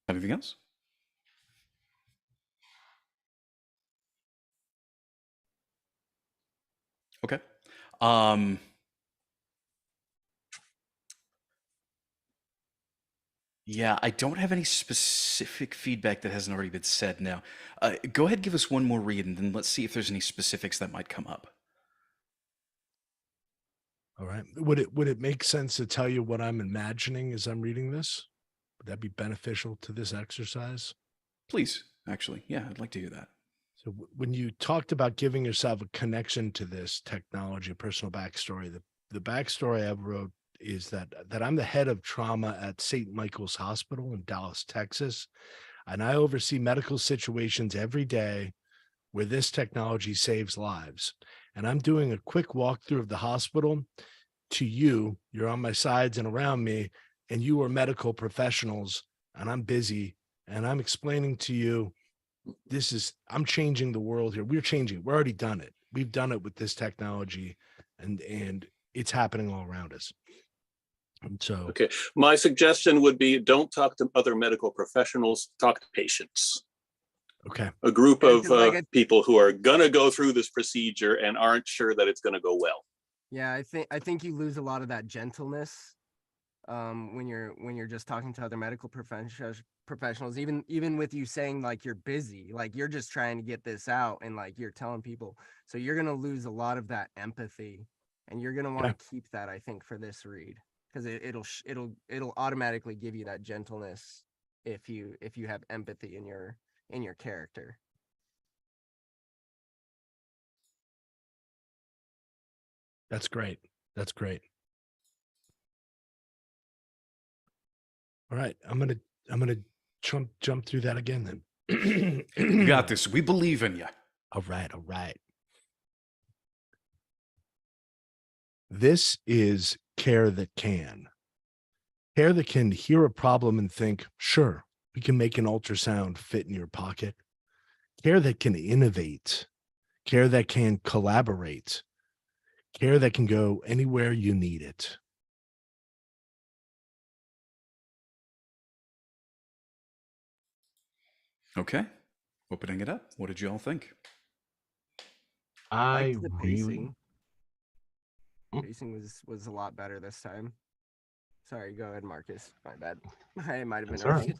Anything else? Okay. Yeah, I don't have any specific feedback that hasn't already been said now. Go ahead, give us one more read, and then let's see if there's any specifics that might come up. All right. Would it make sense to tell you what I'm imagining as I'm reading this? Would that be beneficial to this exercise? Please, actually. Yeah, I'd like to hear that. So when you talked about giving yourself a connection to this technology, a personal backstory, the backstory I wrote is that I'm the head of trauma at St. Michael's Hospital in Dallas, Texas, and I oversee medical situations every day where this technology saves lives. And I'm doing a quick walkthrough of the hospital to you. You're on my sides and around me, and you are medical professionals, and I'm busy, and I'm explaining to you, I'm changing the world here. We're changing. We're already done it. We've done it with this technology, and it's happening all around us. And so, Okay, my suggestion would be don't talk to other medical professionals, talk to patients. okay. A group Yeah, of 'cause, like, people who are gonna go through this procedure and aren't sure that it's gonna go well. Yeah, I think you lose a lot of that gentleness when you're just talking to other medical professionals, even with you saying like you're busy, like you're just trying to get this out and like you're telling people. So you're going to lose a lot of that empathy, and you're going to want to keep that, I think, for this read, because it'll automatically give you that gentleness if you have empathy in your character. That's great. That's great. All right. I'm gonna jump through that again then. You got this. We believe in you. All right. All right. This is care that can. Care that can hear a problem and think, sure, we can make an ultrasound fit in your pocket. Care that can innovate. Care that can collaborate. Care that can go anywhere you need it. Okay. Opening it up. What did you all think? I Liked the really. pacing. Pacing was a lot better this time. Sorry, go ahead, Marcus. My bad. I might have been It's all right. early.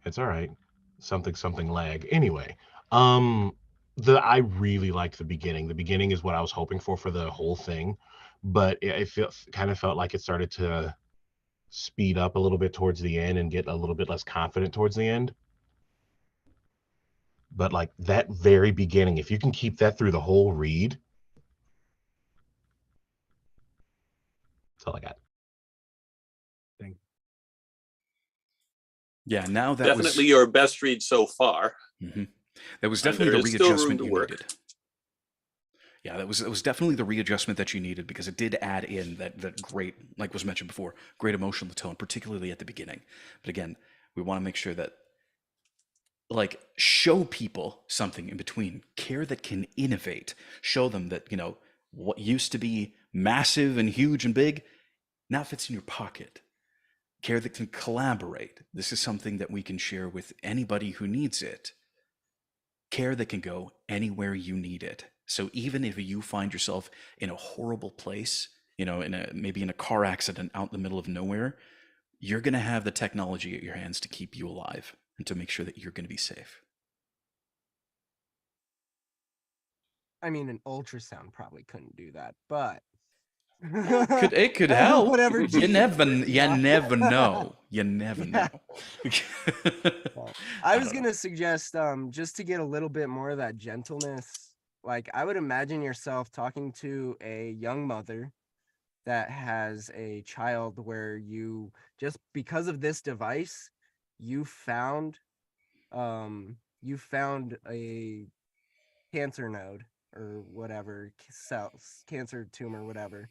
It's all right. Something lag. Anyway, I really liked the beginning. The beginning is what I was hoping for the whole thing, but kind of felt like it started to speed up a little bit towards the end and get a little bit less confident towards the end. But like that very beginning, if you can keep that through the whole read, that's all I got. Yeah, now that Definitely was your best read so far. that was And definitely there the is still room readjustment to you work. needed. Yeah, that was definitely the readjustment that you needed, because it did add in that great, like was mentioned before, great emotional tone, particularly at the beginning. But again, we want to make sure that like show people something in between. Care that can innovate. Show them that, what used to be massive and huge and big now fits in your pocket. Care that can collaborate. This is something that we can share with anybody who needs it. Care that can go anywhere you need it. So even if you find yourself in a horrible place, maybe in a car accident out in the middle of nowhere, you're going to have the technology at your hands to keep you alive and to make sure that you're going to be safe. I mean, an ultrasound probably couldn't do that, but It could help. Whatever. You never know. You never know. I was gonna suggest, just to get a little bit more of that gentleness. Like, I would imagine yourself talking to a young mother that has a child where you, just because of this device, you found a cancer node or whatever, cells, cancer tumor, whatever,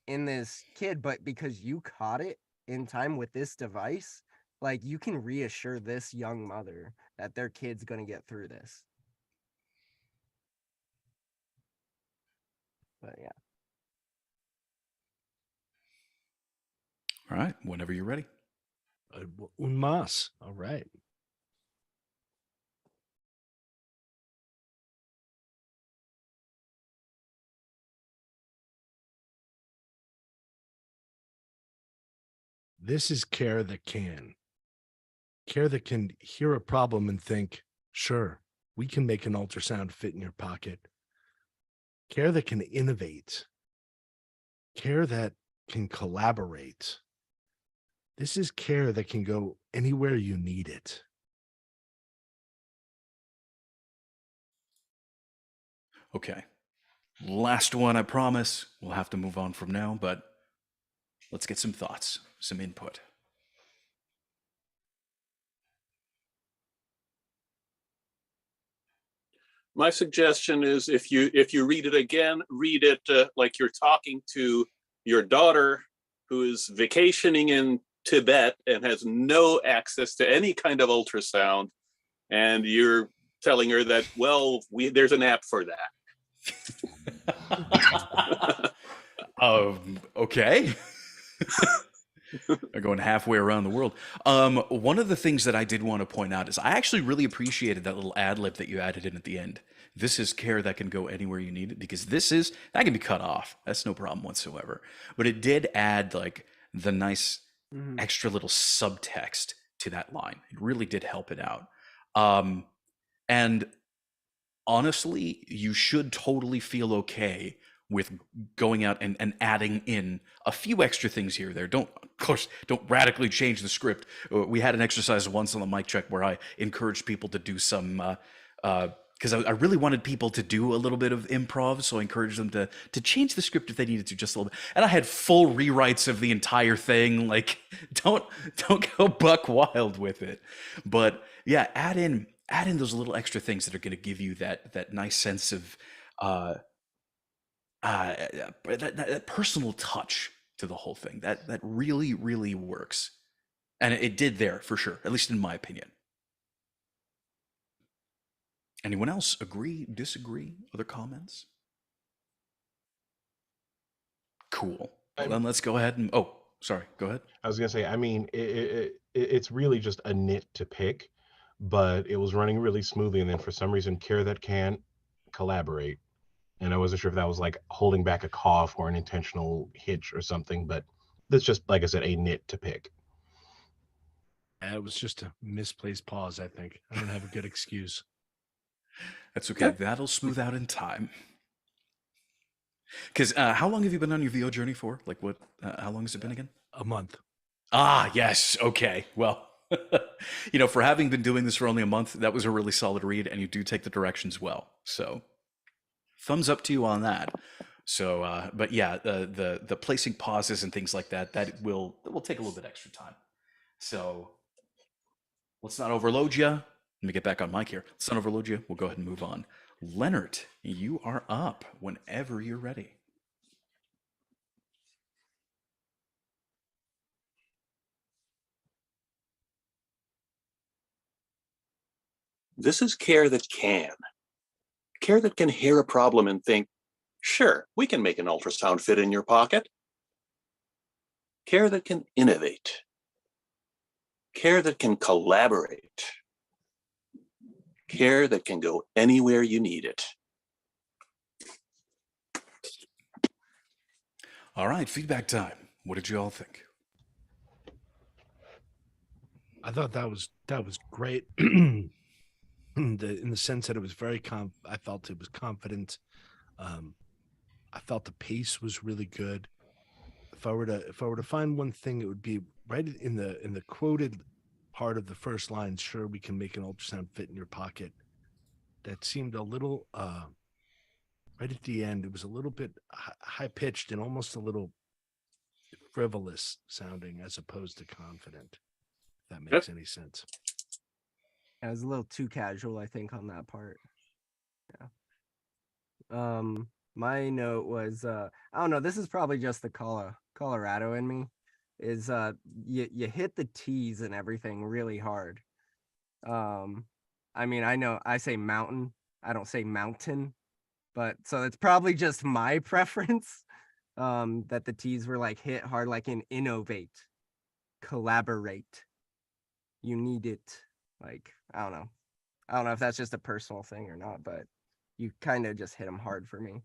in this kid, but because you caught it in time with this device, like, you can reassure this young mother that their kid's going to get through this. But yeah. All right, whenever you're ready. Un mas. All right. This is care that can. Care that can hear a problem and think, sure, we can make an ultrasound fit in your pocket. Care that can innovate. Care that can collaborate. This is care that can go anywhere you need it. Okay. Last one, I promise. We'll have to move on from now, but let's get some thoughts, some input. My suggestion is if you read it again, read it like you're talking to your daughter who is vacationing in Tibet and has no access to any kind of ultrasound, and you're telling her that, well, there's an app for that. Okay. They're going halfway around the world. One of the things that I did want to point out is I actually really appreciated that little ad lib that you added in at the end. This is care that can go anywhere you need it, because that can be cut off. That's no problem whatsoever. But it did add like the nice extra little subtext to that line. It really did help it out. And honestly, you should totally feel okay with going out and adding in a few extra things here or there. Of course, don't radically change the script. We had an exercise once on the mic check where I encouraged people to do some, because I really wanted people to do a little bit of improv, so I encouraged them to change the script if they needed to just a little bit. And I had full rewrites of the entire thing. Like, don't go buck wild with it. But yeah, add in those little extra things that are going to give you that nice sense of that personal touch to the whole thing. That really, really works. And it did there for sure, at least in my opinion. Anyone else agree, disagree, other comments? Cool. Well, then let's go ahead and sorry, go ahead. I was gonna say, I mean, it's really just a nit to pick, but it was running really smoothly, and then for some reason, care that can collaborate, and I wasn't sure if that was like holding back a cough or an intentional hitch or something, but that's just, like I said, a nit to pick. It was just a misplaced pause, I think. I don't have a good excuse. That's okay. That'll smooth out in time. Because how long have you been on your VO journey for? Like what? How long has it been again? A month. Ah, yes. Okay. Well, for having been doing this for only a month, that was a really solid read, and you do take the directions well. So, thumbs up to you on that. So, but yeah, the placing pauses and things like that will take a little bit extra time. So, let's not overload you. Let me get back on mic here. Let's not overload you. We'll go ahead and move on. Leonard, you are up whenever you're ready. This is care that can. Care that can hear a problem and think, sure, we can make an ultrasound fit in your pocket. Care that can innovate. Care that can collaborate. Care that can go anywhere you need it. All right, feedback time. What did you all think? I thought that was great. In the sense that it was very I felt it was confident. I felt the pace was really good. If I were to find one thing, it would be right in the quoted part of the first line. Sure, we can make an ultrasound fit in your pocket. That seemed a little right at the end. It was a little bit high pitched and almost a little frivolous sounding, as opposed to confident. If that makes any sense. It was a little too casual, I think, on that part. Yeah. My note was, I don't know, this is probably just the Colorado in me, is you hit the T's and everything really hard. I mean, I know I say mountain, I don't say mountain, but so it's probably just my preference, that the T's were like hit hard, like in innovate, collaborate, you need it. Like, I don't know. I don't know if that's just a personal thing or not, but you kind of just hit them hard for me.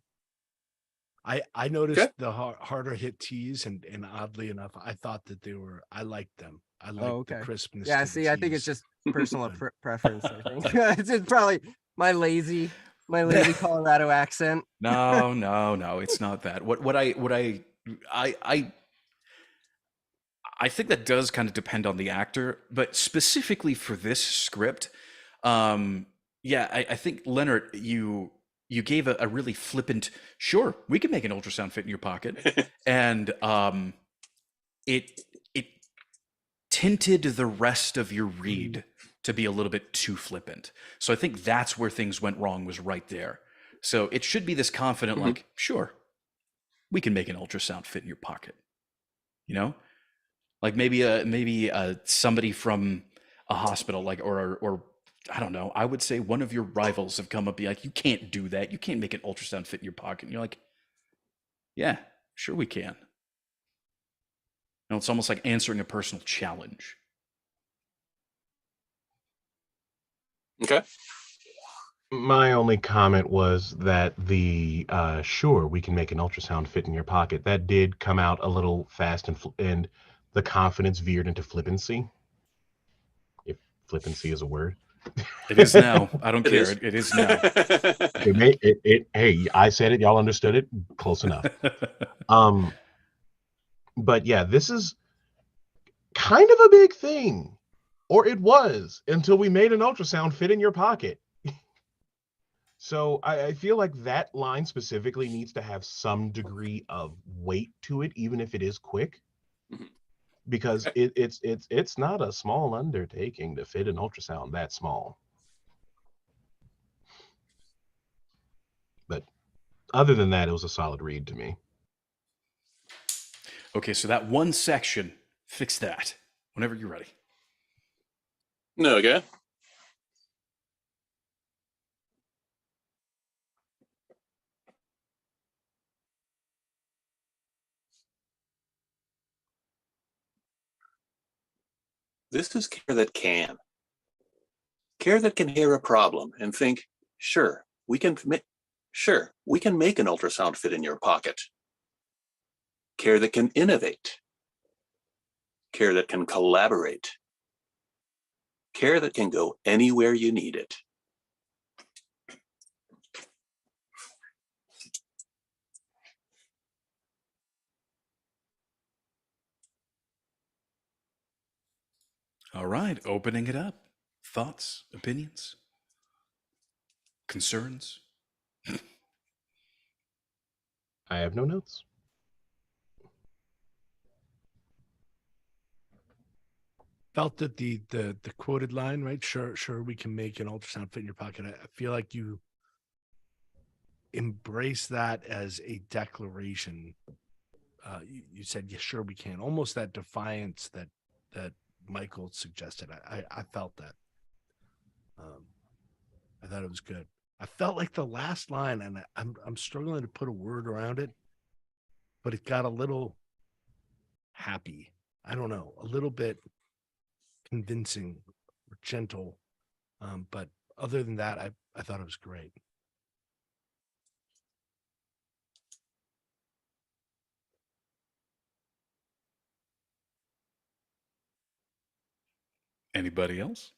I noticed the harder hit T's, and oddly enough, I thought that I liked them. I liked the crispness. Yeah, to see, the I think it's T's. just personal preference. I think it's just probably my lazy Colorado accent. No, it's not that. I think that does kind of depend on the actor, but specifically for this script, yeah, I think Leonard, you gave a really flippant, sure, we can make an ultrasound fit in your pocket, and it tinted the rest of your read to be a little bit too flippant. So I think that's where things went wrong, was right there. So it should be this confident, like, sure, we can make an ultrasound fit in your pocket. You know, like maybe somebody from a hospital, like, or I don't know. I would say one of your rivals have come up, be like, you can't do that. You can't make an ultrasound fit in your pocket. And you're like, yeah, sure we can. You know, it's almost like answering a personal challenge. Okay. My only comment was that the sure, we can make an ultrasound fit in your pocket, that did come out a little fast, and the confidence veered into flippancy, if flippancy is a word. It is now. I don't It care. is. It is now. Hey, I said it, y'all understood it, close enough. But yeah, this is kind of a big thing, or it was, until we made an ultrasound fit in your pocket. So I feel like that line specifically needs to have some degree of weight to it, even if it is quick, because it's not a small undertaking to fit an ultrasound that small. But other than that, it was a solid read to me. Okay, so that one section, fix that whenever you're ready. No, okay. This is care that can. Care that can hear a problem and think, sure, we can make an ultrasound fit in your pocket. Care that can innovate. Care that can collaborate. Care that can go anywhere you need it. All right, opening it up. Thoughts, opinions, concerns? I have no notes. Felt that the quoted line, right? Sure, we can make an ultrasound fit in your pocket. I feel like you embrace that as a declaration. You said, yeah, sure we can. Almost that defiance that Michael suggested. I felt that. I thought it was good. I felt like the last line, and I'm struggling to put a word around it, but it got a little happy. I don't know, a little bit convincing or gentle. But other than that, I thought it was great. Anybody else?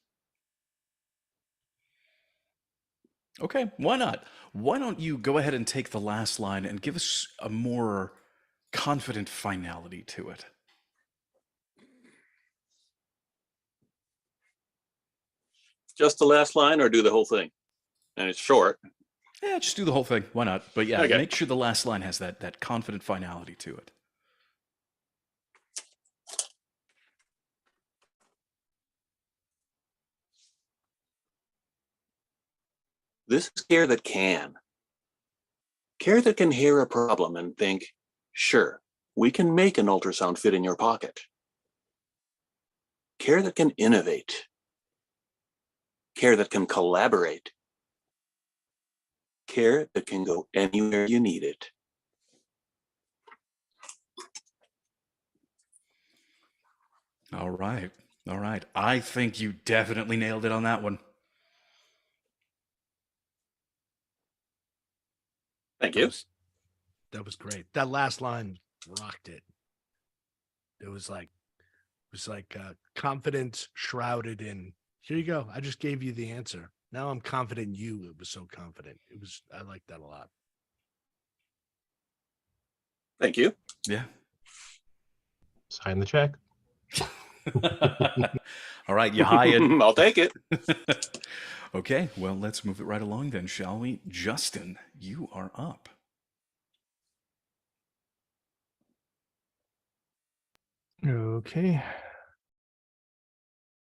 Okay, why not? Why don't you go ahead and take the last line and give us a more confident finality to it? Just the last line, or do the whole thing? And it's short. Yeah, just do the whole thing. Why not? But yeah, Okay. make sure the last line has that confident finality to it. This is care that can. Care that can hear a problem and think, sure, we can make an ultrasound fit in your pocket. Care that can innovate. Care that can collaborate. Care that can go anywhere you need it. All right. All right. I think you definitely nailed it on that one. Thank you. That was great. That last line rocked it. It was like confidence shrouded in. Here you go. I just gave you the answer. Now I'm confident in you. It was so confident. I like that a lot. Thank you. Yeah. Sign the check. All right, you hired. I'll take it. Okay, well, let's move it right along then, shall we? Justin, you are up. Okay.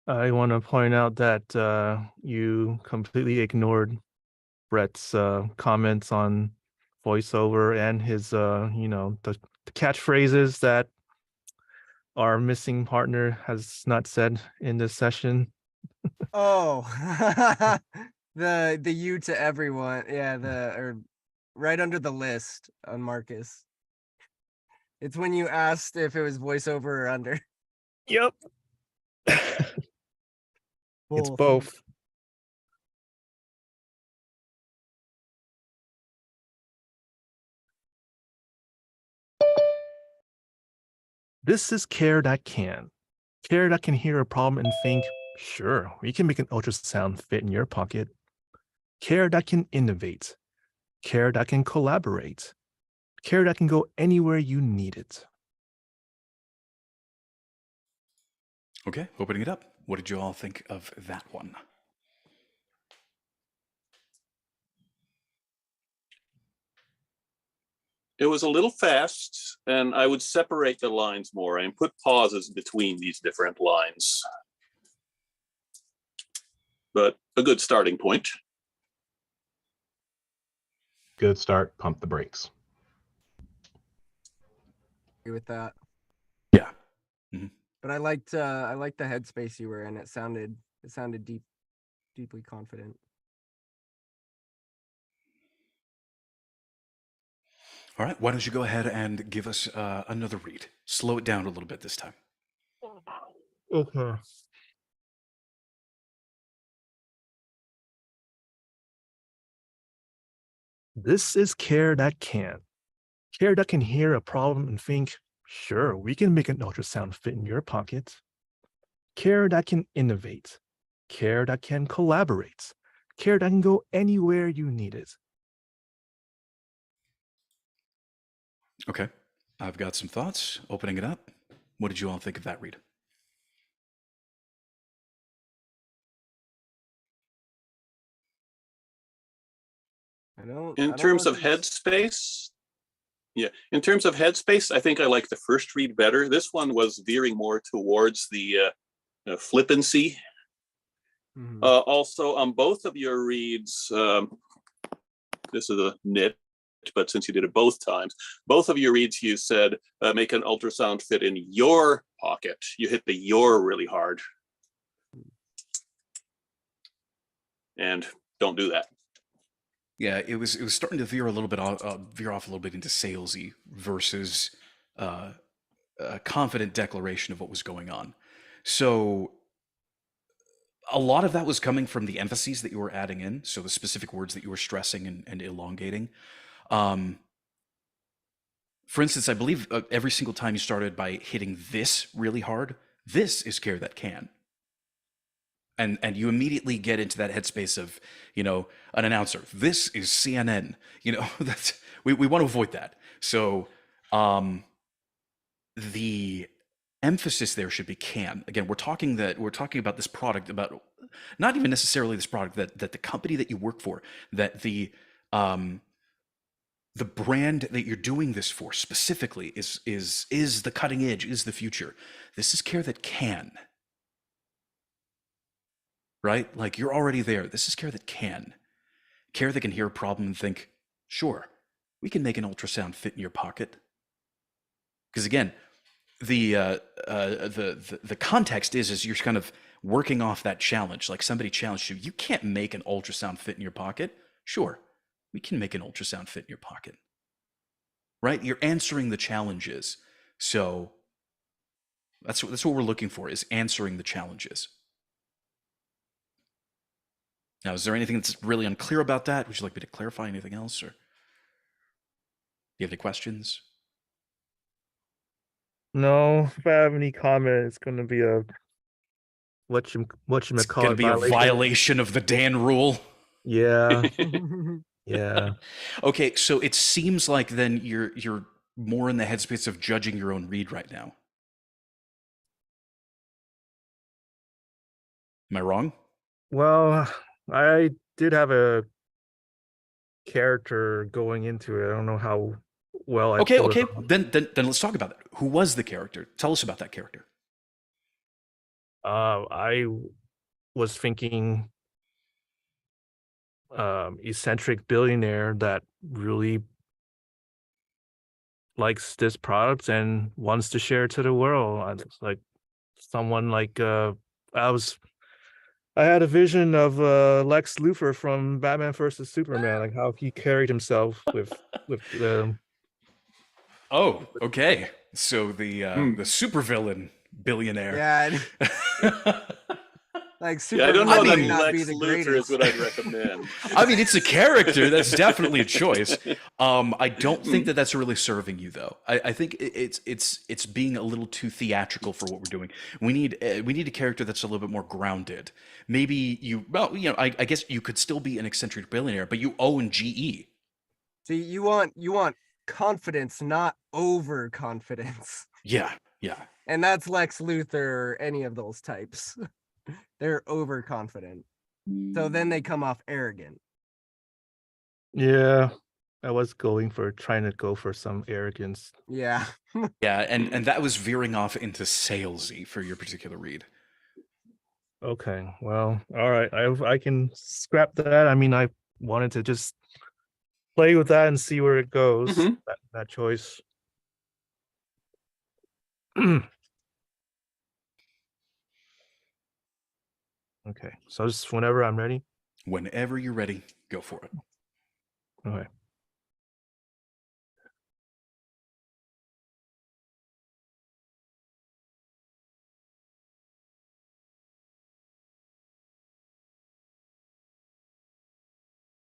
I want to point out that you completely ignored Brett's comments on voiceover and his, the catchphrases that our missing partner has not said in this session. Oh, the you to everyone. Yeah, or right under the list on Marcus. It's when you asked if it was voiceover or under. Yep. It's Both. both. This is care that can. Care that can hear a problem and think, sure, we can make an ultrasound fit in your pocket. Care that can innovate. Care that can collaborate. Care that can go anywhere you need it. Okay, opening it up. What did you all think of that one? It was a little fast, and I would separate the lines more and put pauses between these different lines. But a good starting point. Good start. Pump the brakes. Agree with that. Yeah. But I liked the headspace you were in. It sounded deeply confident. All right, why don't you go ahead and give us another read? Slow it down a little bit this time. Okay. This is care that can. Care that can hear a problem and think, sure, we can make an ultrasound fit in your pocket. Care that can innovate. Care that can collaborate. Care that can go anywhere you need it. Okay, I've got some thoughts. Opening it up. What did you all think of that read? In terms of headspace, in terms of headspace, I think I like the first read better. This one was veering more towards the flippancy. Mm-hmm. Also, on both of your reads, this is a nit, but since you did it both times, both of your reads, you said make an ultrasound fit in your pocket. You hit the your really hard. And don't do that. Yeah, it was starting to veer off a little bit into salesy versus a confident declaration of what was going on. So a lot of that was coming from the emphases that you were adding in, so the specific words that you were stressing and elongating. For instance, I believe every single time you started by hitting this really hard, this is care that can. And you immediately get into that headspace of, an announcer. This is CNN. That's we want to avoid that. So the emphasis there should be can. Again, we're talking about this product, about not even necessarily this product, that the company that you work for, that the brand that you're doing this for specifically is the cutting edge, is the future. This is care that can. Right? Like, you're already there. This is care that can. Care that can hear a problem and think, sure, we can make an ultrasound fit in your pocket. Because again, the context is you're kind of working off that challenge. Like, somebody challenged you. You can't make an ultrasound fit in your pocket. Sure, we can make an ultrasound fit in your pocket. Right? You're answering the challenges. So That's what we're looking for, is answering the challenges. Now, is there anything that's really unclear about that? Would you like me to clarify anything else, or do you have any questions? No, if I have any comment, it's going to be a It's whatchamacallit going to be a violation of the Dan rule. Yeah, yeah. Okay, so it seems like then you're more in the headspace of judging your own read right now. Am I wrong? Well, I did have a character going into it. I don't know how well I Okay, pulled okay. it off. Then let's talk about that. Who was the character? Tell us about that character. I was thinking eccentric billionaire that really likes this product and wants to share it to the world. Like someone like I had a vision of Lex Luthor from Batman versus Superman, like how he carried himself with the Oh, okay. So the supervillain billionaire. Yeah, like Yeah, I don't Superman know might that not be Lex the Luthor is greatest. what I'd recommend. I mean, it's a character. That's definitely a choice. I don't think that that's really serving you, though. I think it's being a little too theatrical for what we're doing. We need a character that's a little bit more grounded. Maybe I guess you could still be an eccentric billionaire, but you own GE. See, you want confidence, not overconfidence. Yeah. And that's Lex Luthor or any of those types. They're overconfident. So then they come off arrogant. Yeah, I was trying to go for some arrogance. Yeah. Yeah, and that was veering off into salesy for your particular read. Okay, well, all right. I can scrap that. I mean, I wanted to just play with that and see where it goes. Mhm. That choice. Okay, so just whenever I'm ready. Whenever you're ready, go for it. Okay.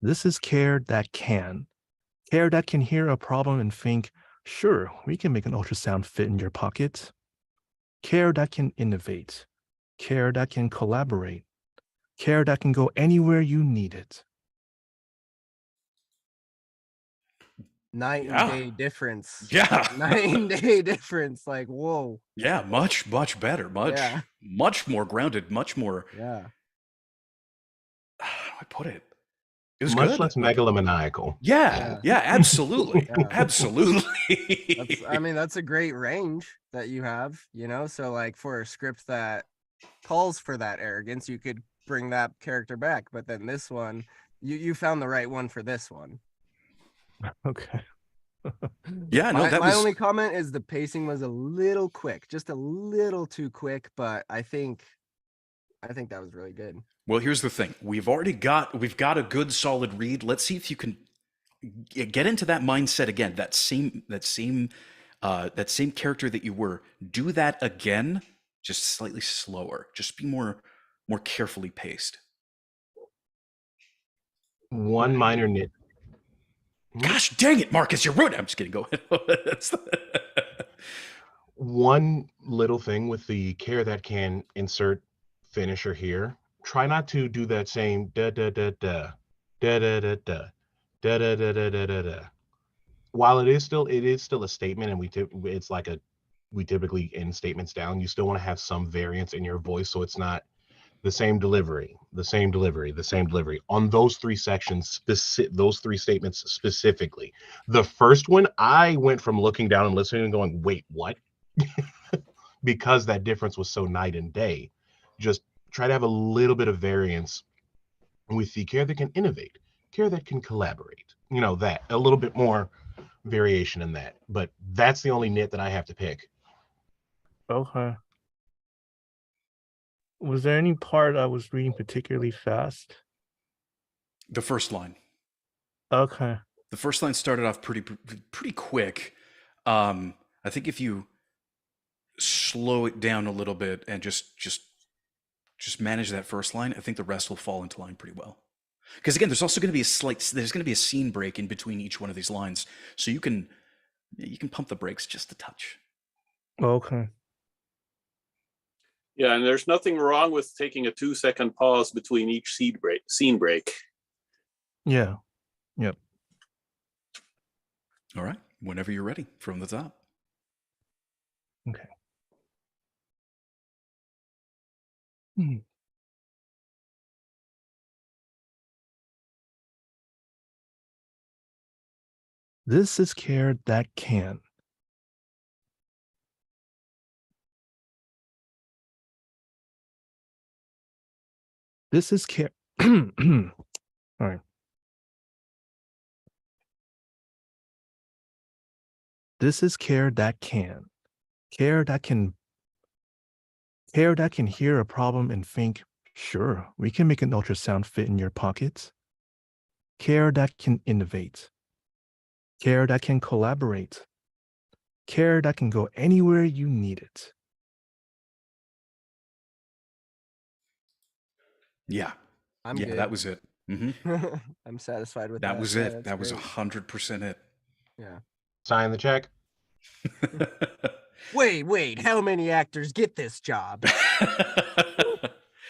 This is care that can. Care that can hear a problem and think, sure, we can make an ultrasound fit in your pocket. Care that can innovate. Care that can collaborate. Care that can go anywhere you need it. Night Yeah. and day difference. Yeah. Night and day difference. Like, whoa. Yeah, much better. Yeah. Much more grounded, much more. Yeah. How do I put it? It was Much good. less megalomaniacal. Yeah, absolutely. Yeah. Absolutely. That's a great range that you have, so like for a script that calls for that arrogance, you could bring that character back, but then this one, you found the right one for this one. Okay. Yeah, no, my only comment is the pacing was a little quick, just a little too quick, but I think that was really good. Well, here's the thing. We've got a good solid read. Let's see if you can get into that mindset again. That same character that you were. Do that again, just slightly slower. Just be more carefully paced. One minor nit. Gosh dang it, Marcus, you're rude. I'm just kidding. Go ahead. One little thing with the care that can insert finisher here. Try not to do that same da da da da da da da da da da da da da da da. While it is still a statement, and we typically end statements down. You still want to have some variance in your voice, so it's not the same delivery on those three sections, those three statements specifically. The first one, I went from looking down and listening and going, wait, what? Because that difference was so night and day. Just try to have a little bit of variance with the care that can innovate, care that can collaborate. That a little bit more variation in that. But that's the only nit that I have to pick. Okay. Was there any part I was reading particularly fast? The first line. Okay. The first line started off pretty quick. I think if you slow it down a little bit and just manage that first line, I think the rest will fall into line pretty well. Because again, there's also going to be there's going to be a scene break in between each one of these lines, so you can pump the brakes just a touch. Okay. Yeah, and there's nothing wrong with taking a 2-second pause between each scene break. Yeah. Yep. All right, whenever you're ready, from the top. Okay. This is care that can. This is care. All right. This is care that can. Care that can hear a problem and think, sure, we can make an ultrasound fit in your pocket. Care that can innovate. Care that can collaborate. Care that can go anywhere you need it. Yeah. I'm yeah, good. that was it. I'm satisfied with that. That was Yeah, it. that's That was great. 100% it. Yeah. Sign the check. Wait, how many actors get this job?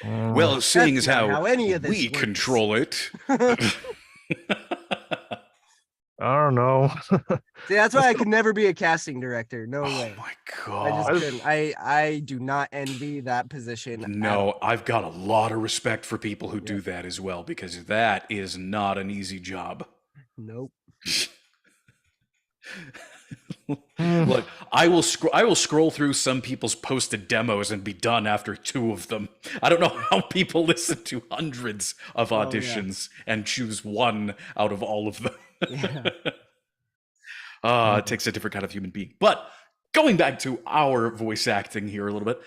Well, seeing as That's not how any of this we works. control it. I don't know. See, that's why I could never be a casting director. No way. Oh my I just god. couldn't. I do not envy that position. at No, all. I've got a lot of respect for people who do that as well, because that is not an easy job. Nope. Look, I will scroll through some people's posted demos and be done after 2 of them. I don't know how people listen to hundreds of Oh, yeah. auditions and choose 1 out of all of them. Yeah. It takes a different kind of human being. But going back to our voice acting here a little bit,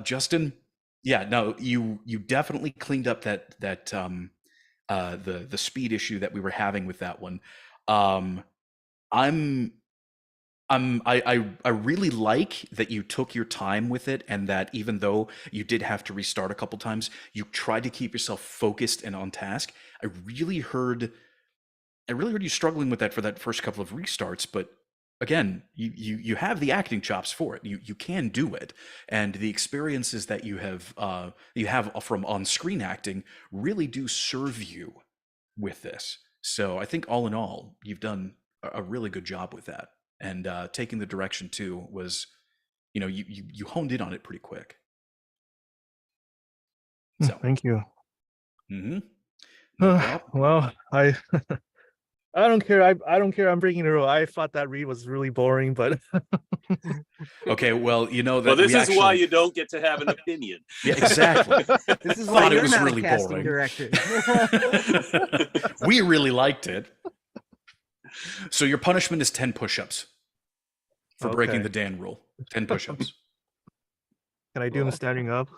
Justin, yeah, no, you definitely cleaned up that the speed issue that we were having with that one. I really like that you took your time with it, and that even though you did have to restart a couple times, you tried to keep yourself focused and on task. I really heard you struggling with that for that first couple of restarts, but again, you have the acting chops for it. You can do it, and the experiences that you have from on-screen acting really do serve you with this. So I think all in all, you've done a really good job with that, and taking the direction too was, you honed in on it pretty quick. So Thank you. no problem. Well, I don't care. I don't care. I'm breaking the rule. I thought that read was really boring, but Okay, well, that Well, this we is why actually- you don't get to have an opinion. Yeah, exactly. This is why Thought it you're was not really a casting boring. director. We really liked it. So your punishment is 10 push-ups for breaking Okay. the Dan rule. 10 push-ups. can I do them standing up?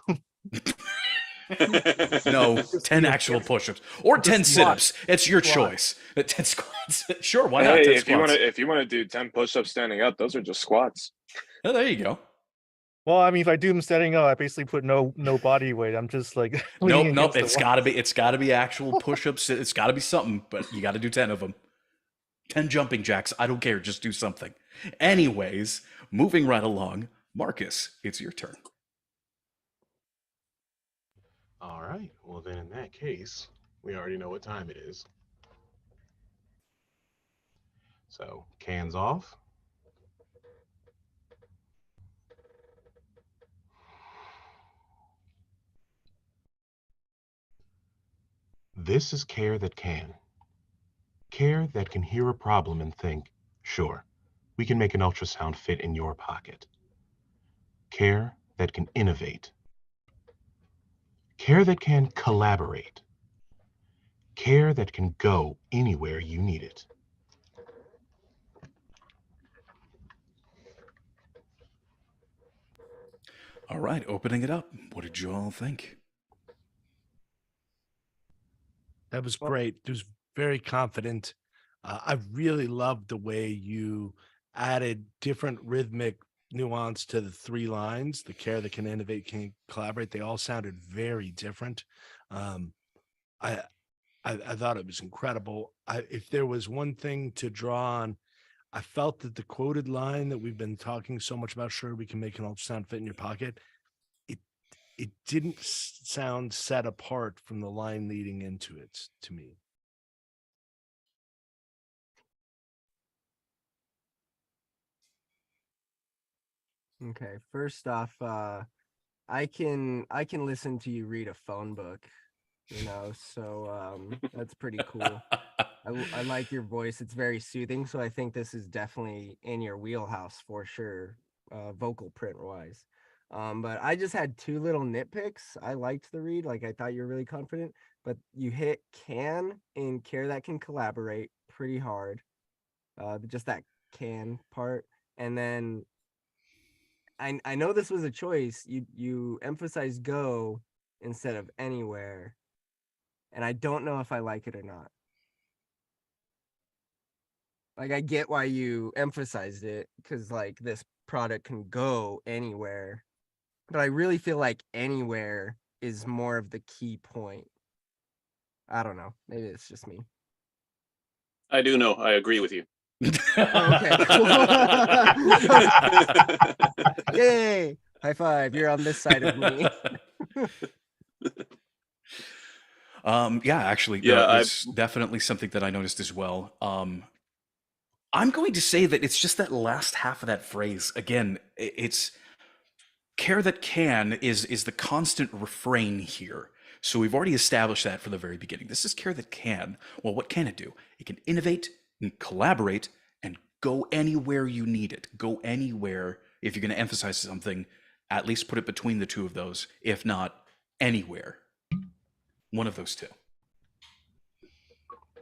No, 10 actual push-ups or 10 sit-ups. It's your Squat. choice. 10 squats. Sure, why not? Hey, 10 if squats. you want to do 10 push-ups standing up, those are just squats. Oh, there you go. Well, I mean, if I do them standing up, I basically put no body weight. I'm just like leaning Nope. against the It's gotta be actual push-ups. It's gotta be something, but you gotta do 10 of them. 10 jumping jacks. I don't care. Just do something. Anyways, moving right along. Marcus, it's your turn. All right. Well, then in that case, we already know what time it is. So, cans off. This is care that can. Care that can hear a problem and think, sure, we can make an ultrasound fit in your pocket. Care that can innovate. Care that can collaborate. Care that can go anywhere you need it. All right, opening it up. What did you all think? That was great. It was very confident. I really loved the way you added different rhythmic nuance to the 3 lines, the care that can innovate, can collaborate. They all sounded very different. Um, I, I thought it was incredible. If there was one thing to draw on, I felt that the quoted line that we've been talking so much about, sure, we can make an ultrasound fit in your pocket. It didn't sound set apart from the line leading into it to me. Okay, first off, I can listen to you read a phone book, so that's pretty cool. I like your voice. It's very soothing, so I think this is definitely in your wheelhouse for sure, vocal print wise. But I just had 2 little nitpicks. I liked the read, like I thought you were really confident, but you hit can in care that can collaborate pretty hard. Just that can part. And then I know this was a choice. You emphasize go instead of anywhere. And I don't know if I like it or not. Like, I get why you emphasized it, because like this product can go anywhere, but I really feel like anywhere is more of the key point. I don't know. Maybe it's just me. I do know. I agree with you. Okay. Yay! High five. You're on this side of me. Yeah, actually, Yeah, no, it's definitely something that I noticed as well. I'm going to say that it's just that last half of that phrase. Again, it's care that can is the constant refrain here. So we've already established that from the very beginning. This is care that can. Well, what can it do? It can innovate and collaborate and go anywhere you need it. Go anywhere. If you're going to emphasize something, at least put it between the two of those, if not anywhere. One of those two.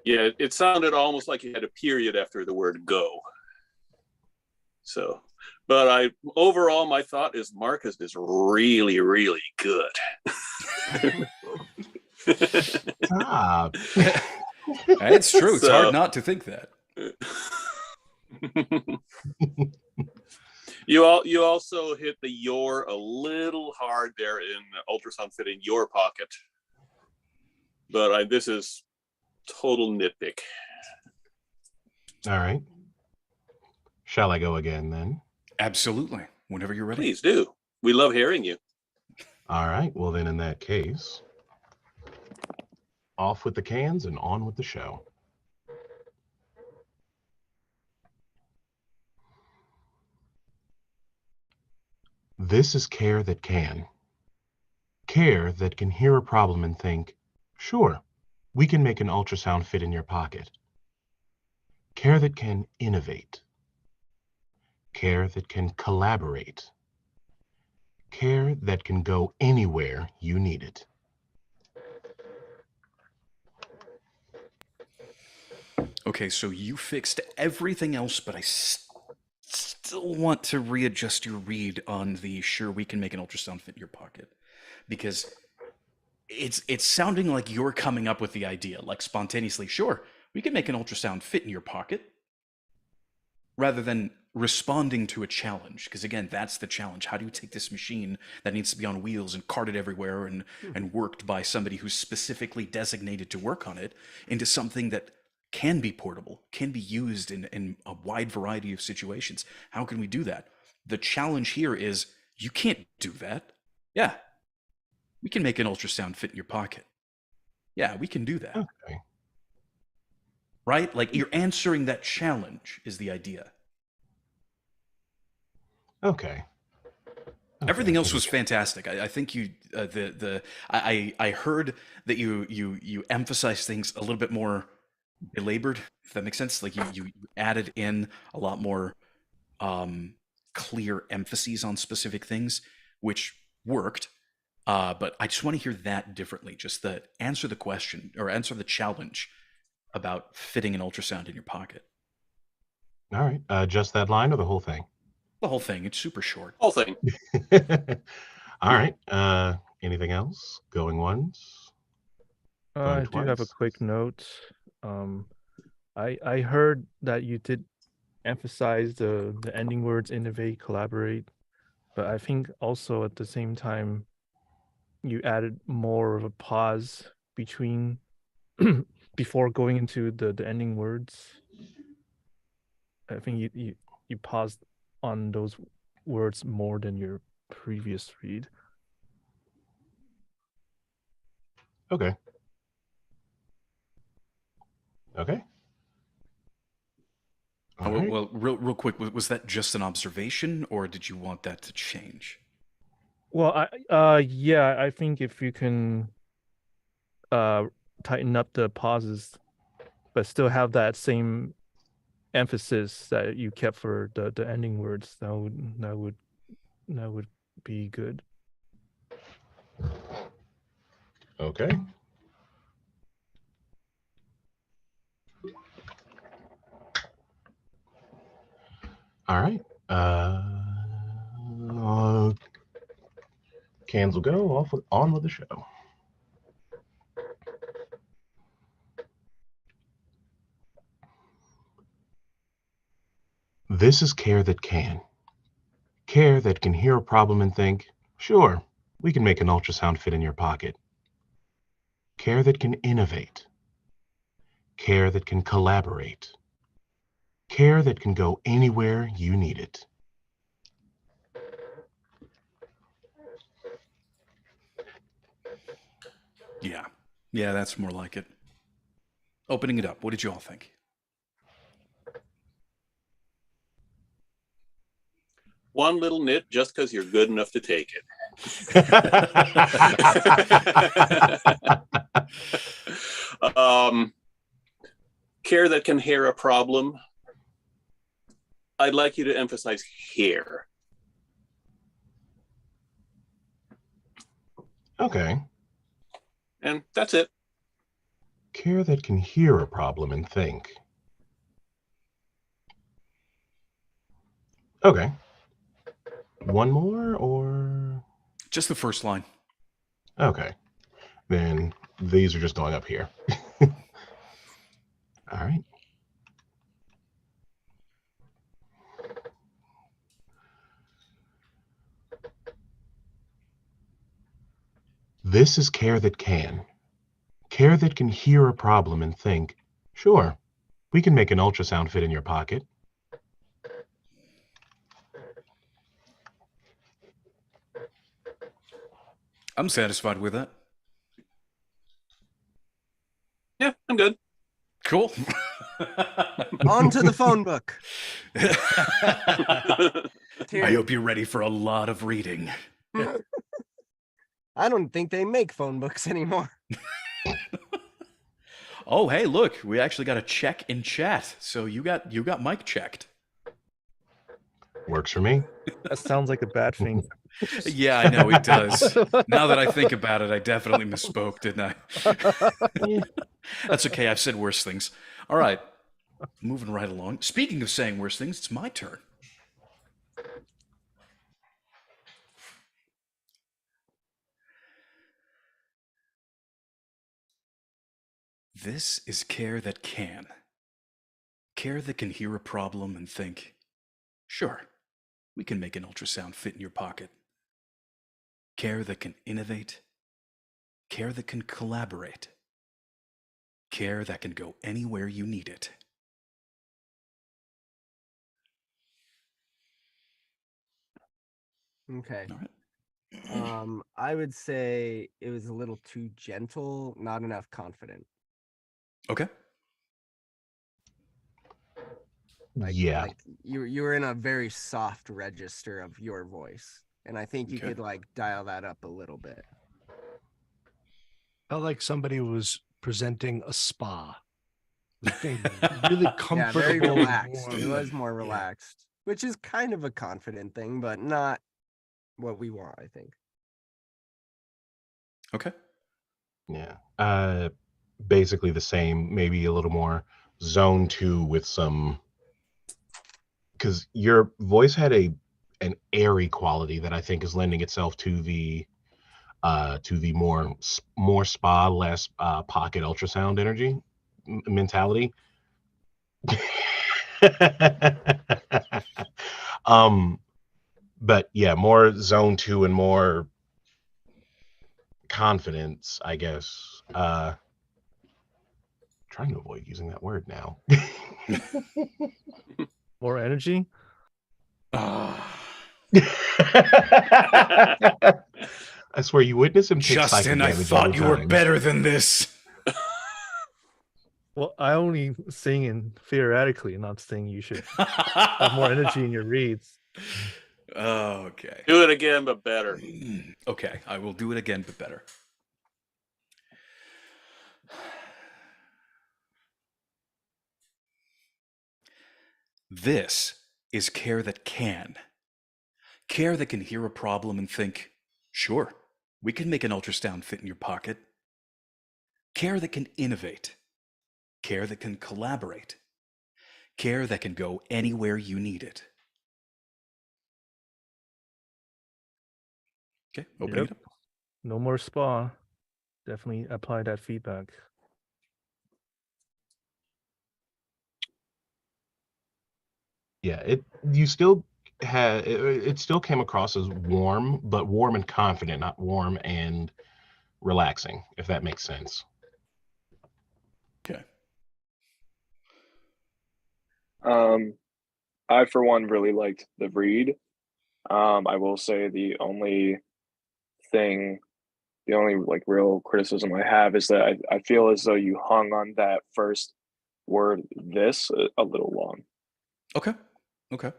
Yeah, it sounded almost like you had a period after the word go. So, but overall, my thought is Marcus is really, really good. Stop. It's true. It's hard not to think that. You also hit the your a little hard there in ultrasound fit in your pocket. But this is total nitpick. All right. Shall I go again then? Absolutely. Whenever you're ready. Please do. We love hearing you. All right. Well, then in that case, off with the cans and on with the show. This is care that can. Care that can hear a problem and think, sure, we can make an ultrasound fit in your pocket. Care that can innovate. Care that can collaborate. Care that can go anywhere you need it. Okay, so you fixed everything else, but I still want to readjust your read on the sure we can make an ultrasound fit in your pocket. Because it's sounding like you're coming up with the idea, like spontaneously, sure, we can make an ultrasound fit in your pocket, rather than responding to a challenge. Because again, that's the challenge. How do you take this machine that needs to be on wheels and carted everywhere and worked by somebody who's specifically designated to work on it into something that can be portable, can be used in a wide variety of situations? How can we do that? The challenge here is you can't do that. Yeah, we can make an ultrasound fit in your pocket. Yeah, we can do that. Okay. Right? Like, you're answering that challenge is the idea. Okay. Everything else was fantastic. I think you I heard that you emphasize things a little bit more belabored, if that makes sense. Like you added in a lot more clear emphases on specific things, which worked. But I just want to hear that differently. Just answer the question or answer the challenge about fitting an ultrasound in your pocket. All right. Just that line or the whole thing? The whole thing. It's super short. Whole thing. All right. Anything else? Going once? I Going do have a twice? quick note. I heard that you did emphasize the ending words innovate, collaborate, but I think also at the same time you added more of a pause between before going into the ending words. I think you paused on those words more than your previous read. Okay. Okay. All right. Well, real quick, was that just an observation, or did you want that to change? Well, yeah, I think if you can tighten up the pauses, but still have that same emphasis that you kept for the ending words, that would be good. Okay. All right. Cans will go on with the show. This is care that can. Care that can hear a problem and think, sure, we can make an ultrasound fit in your pocket. Care that can innovate. Care that can collaborate. Care that can go anywhere you need it. Yeah, that's more like it. Opening it up, what did you all think? One little nit just because you're good enough to take it. Care that can hear a problem. I'd like you to emphasize here. Okay. And that's it. Care that can hear a problem and think. Okay. One more or? Just the first line. Okay. Then these are just going up here. All right. This is care that can. Care that can hear a problem and think, sure, we can make an ultrasound fit in your pocket. I'm satisfied with that. Yeah, I'm good. Cool. On to the phone book. I hope you're ready for a lot of reading. I don't think they make phone books anymore. Oh, hey, look, we actually got a check in chat. So you got Mike checked. Works for me. That sounds like a bad thing. Yeah, I know it does. Now that I think about it, I definitely misspoke, didn't I? That's okay. I've said worse things. All right. Moving right along. Speaking of saying worse things, it's my turn. This is care that can. Care that can hear a problem and think, sure, we can make an ultrasound fit in your pocket. Care that can innovate. Care that can collaborate. Care that can go anywhere you need it. Okay. All right. I would say it was a little too gentle, not enough confident. Okay. Yeah. Like you were in a very soft register of your voice, and I think you Okay. could like dial that up a little bit. Felt like somebody was presenting a spa. Really comfortable. Yeah, very and relaxed. warm. It was more Yeah. relaxed, which is kind of a confident thing, but not what we want, I think. Okay. Yeah. Basically the same, maybe a little more zone 2 with some, because your voice had an airy quality that I think is lending itself to the more spa, less pocket ultrasound energy mentality. But yeah, more zone 2 and more confidence, I guess. Trying to avoid using that word now. More energy. Ah, I swear, you witness him take psychic Justin, I damage thought every you were time. better than this. Well, I only sing in theoretically, not saying you should have more energy in your reads. Okay. Do it again, but better. Okay, I will do it again, but better. This is care that can. Care that can hear a problem and think, sure, we can make an ultrasound fit in your pocket. Care that can innovate. Care that can collaborate. Care that can go anywhere you need it. Okay, opening Yep. it up. No more spa. Definitely apply that feedback. Yeah, you still had it still came across as warm, but warm and confident, not warm and relaxing, if that makes sense. Okay. I for one really liked the read. I will say the only like real criticism I have is that I feel as though you hung on that first word this a little long. Okay. Okay.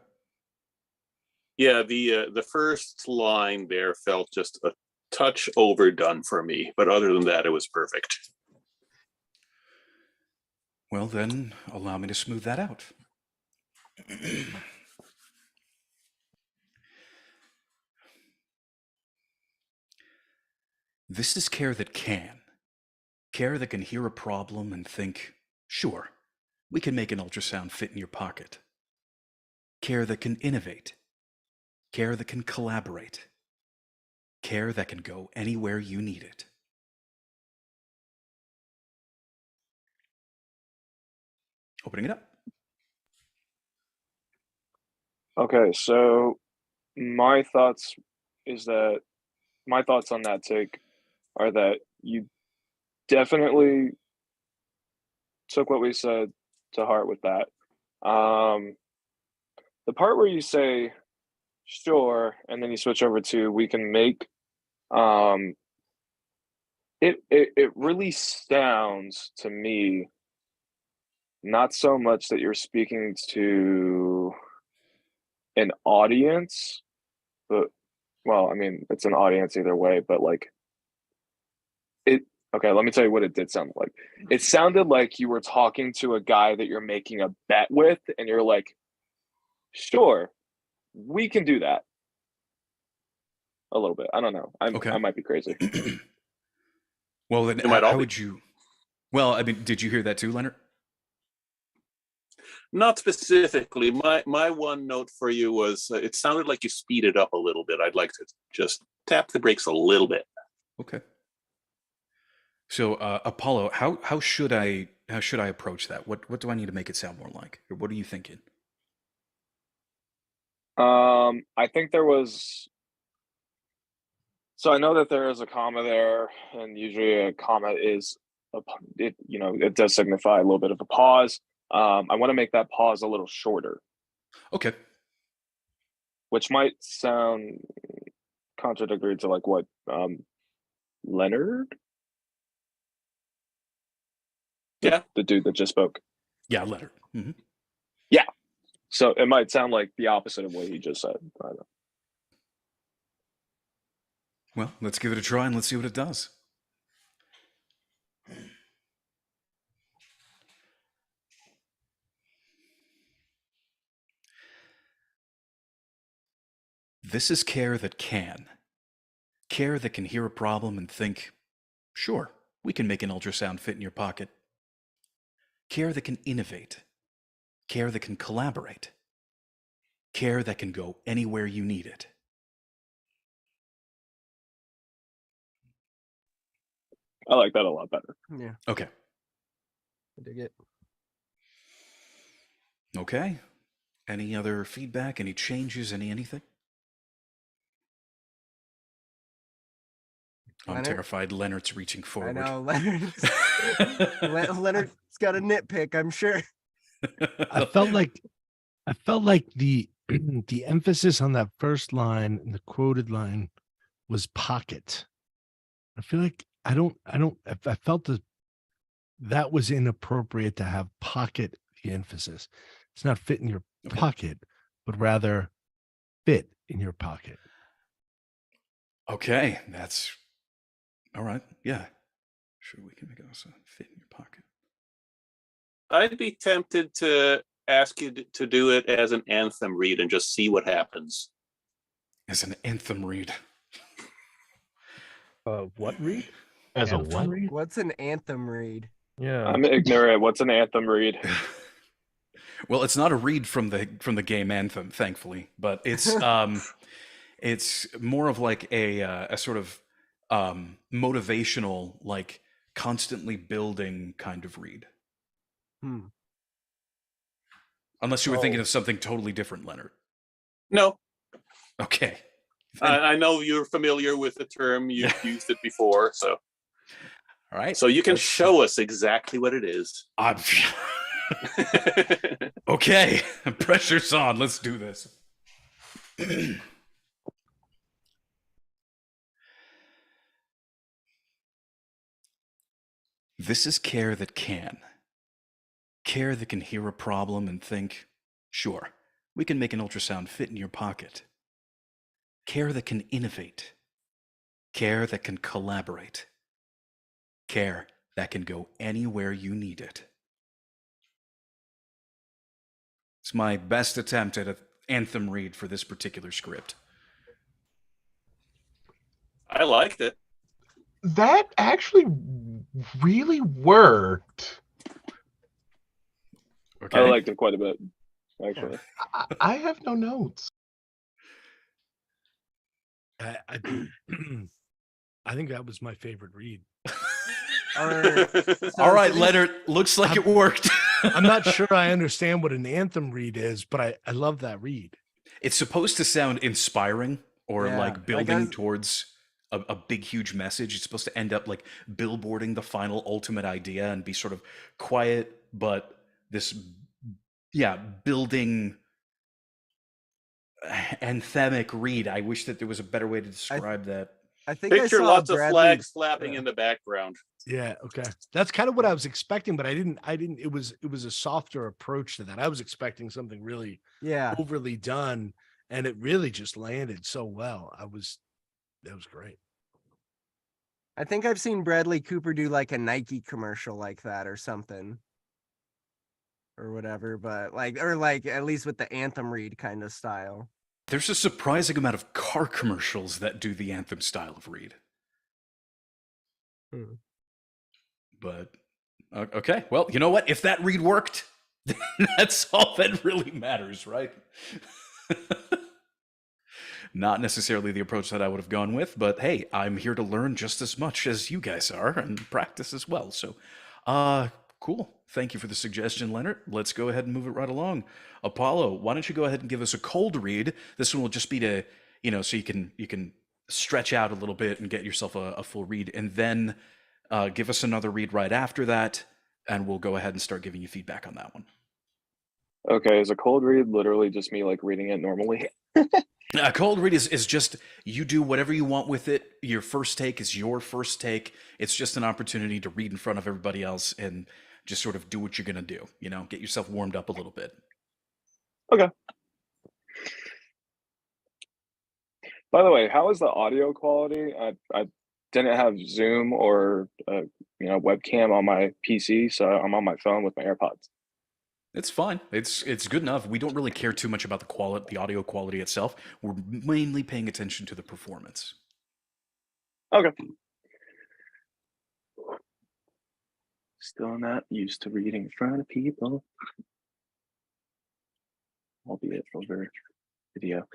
Yeah, the first line there felt just a touch overdone for me, but other than that, it was perfect. Well, then allow me to smooth that out. This is care that can. Care that can hear a problem and think, sure, we can make an ultrasound fit in your pocket. Care that can innovate. Care that can collaborate. Care that can go anywhere you need it. Opening it up. Okay, so my thoughts on that take are that you definitely took what we said to heart with that. The part where you say sure and then you switch over to we can make it really sounds to me not so much that you're speaking to an audience, but well, I mean, it's an audience either way, but like it okay, let me tell you what it did sound like. It sounded like you were talking to a guy that you're making a bet with and you're like, "Sure, we can do that." A little bit. I don't know. Okay. I might be crazy. Well, then It might all how be. would you? Well, I mean, did you hear that too, Leonard? Not specifically. My one note for you was it sounded like you speeded up a little bit. I'd like to just tap the brakes a little bit. Okay. So, Apollo, how should I approach that? What do I need to make it sound more like? Or what are you thinking? I think there was. So I know that there is a comma there, and usually a comma is it does signify a little bit of a pause. I want to make that pause a little shorter, Okay. which might sound contradictory to like what Leonard, Yeah. the dude that just spoke. Yeah, Leonard. Mm-hmm. Yeah. So it might sound like the opposite of what he just said. I don't know. Well, let's give it a try and let's see what it does. This is care that can. Care that can hear a problem and think, sure, we can make an ultrasound fit in your pocket. Care that can innovate. Care that can collaborate. Care that can go anywhere you need it. I like that a lot better. Yeah, Okay. I dig it. Okay. Any other feedback? Any changes? Anything? I'm Leonard? terrified Leonard's reaching I forward. know Leonard's got a nitpick, I'm sure. I felt like the the emphasis on that first line and the quoted line was pocket. I feel like I felt that was inappropriate to have pocket the emphasis. It's not fit in your Okay. pocket, but rather fit in your pocket. Okay, that's all right. Yeah. Sure, we can make it also fit in your pocket. I'd be tempted to ask you to do it as an anthem read and just see what happens. As an anthem read. What read? As a Anthem what? read? What's an anthem read? Yeah. I'm ignorant. What's an anthem read? Well, it's not a read from the game Anthem, thankfully, but it's it's more of like a sort of motivational, like constantly building kind of read. Hmm. Unless you were thinking Oh. of something totally different, Leonard. No, Okay. I know you're familiar with the term. You've used it before, so All right. so you can show us exactly what it is. I'm okay. Pressure's on. Let's do this. This is care that can. Care that can hear a problem and think, sure, we can make an ultrasound fit in your pocket. Care that can innovate. Care that can collaborate. Care that can go anywhere you need it. It's my best attempt at an anthem read for this particular script. I liked it. That actually really worked. Okay. I liked it quite a bit, actually. I have no notes. I I think that was my favorite read. All right, Leonard. Looks like it worked. I'm not sure I understand what an anthem read is, but I love that read. It's supposed to sound inspiring or Yeah, like like building towards a big, huge message. It's supposed to end up like billboarding the final ultimate idea and be sort of quiet, but this, yeah, building anthemic read. I wish that there was a better way to describe that. I think I Picture saw lots of Bradley- flags flapping in the background. Yeah, okay. That's kind of what I was expecting, but I didn't it was a softer approach to that. I was expecting something really Yeah. overly done, and it really just landed so well. That was great. I think I've seen Bradley Cooper do like a Nike commercial like that or something. Or whatever, but like at least with the anthem read kind of style. There's a surprising amount of car commercials that do the anthem style of read. But okay, well, you know what? If that read worked, that's all that really matters, right? Not necessarily the approach that I would have gone with, but hey, I'm here to learn just as much as you guys are and practice as well. So, cool. Thank you for the suggestion, Leonard. Let's go ahead and move it right along. Apollo, why don't you go ahead and give us a cold read? This one will just be to, so you can stretch out a little bit and get yourself a full read, and then give us another read right after that, and we'll go ahead and start giving you feedback on that one. Okay, is a cold read literally just me like reading it normally? A cold read is just you do whatever you want with it. Your first take is your first take. It's just an opportunity to read in front of everybody else and just sort of do what you're going to do. Get yourself warmed up a little bit. Okay. By the way, how is the audio quality? I didn't have Zoom or webcam on my PC, so I'm on my phone with my AirPods. It's fine. It's good enough. We don't really care too much about the audio quality itself. We're mainly paying attention to the performance. Okay. Still not used to reading in front of people, albeit over video.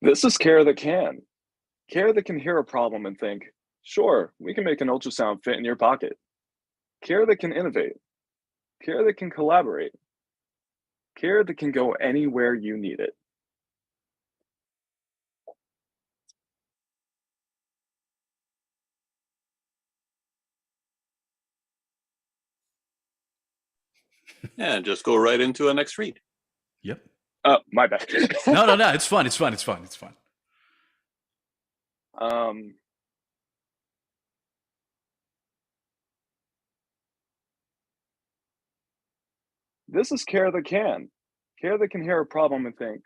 This is care that can. Care that can hear a problem and think, sure, we can make an ultrasound fit in your pocket. Care that can innovate. Care that can collaborate. Care that can go anywhere you need it. And just go right into a next read. Yep. Oh, my bad. No. It's fun. It's fun. It's fun. It's fun. This is care that can. Care that can hear a problem and think,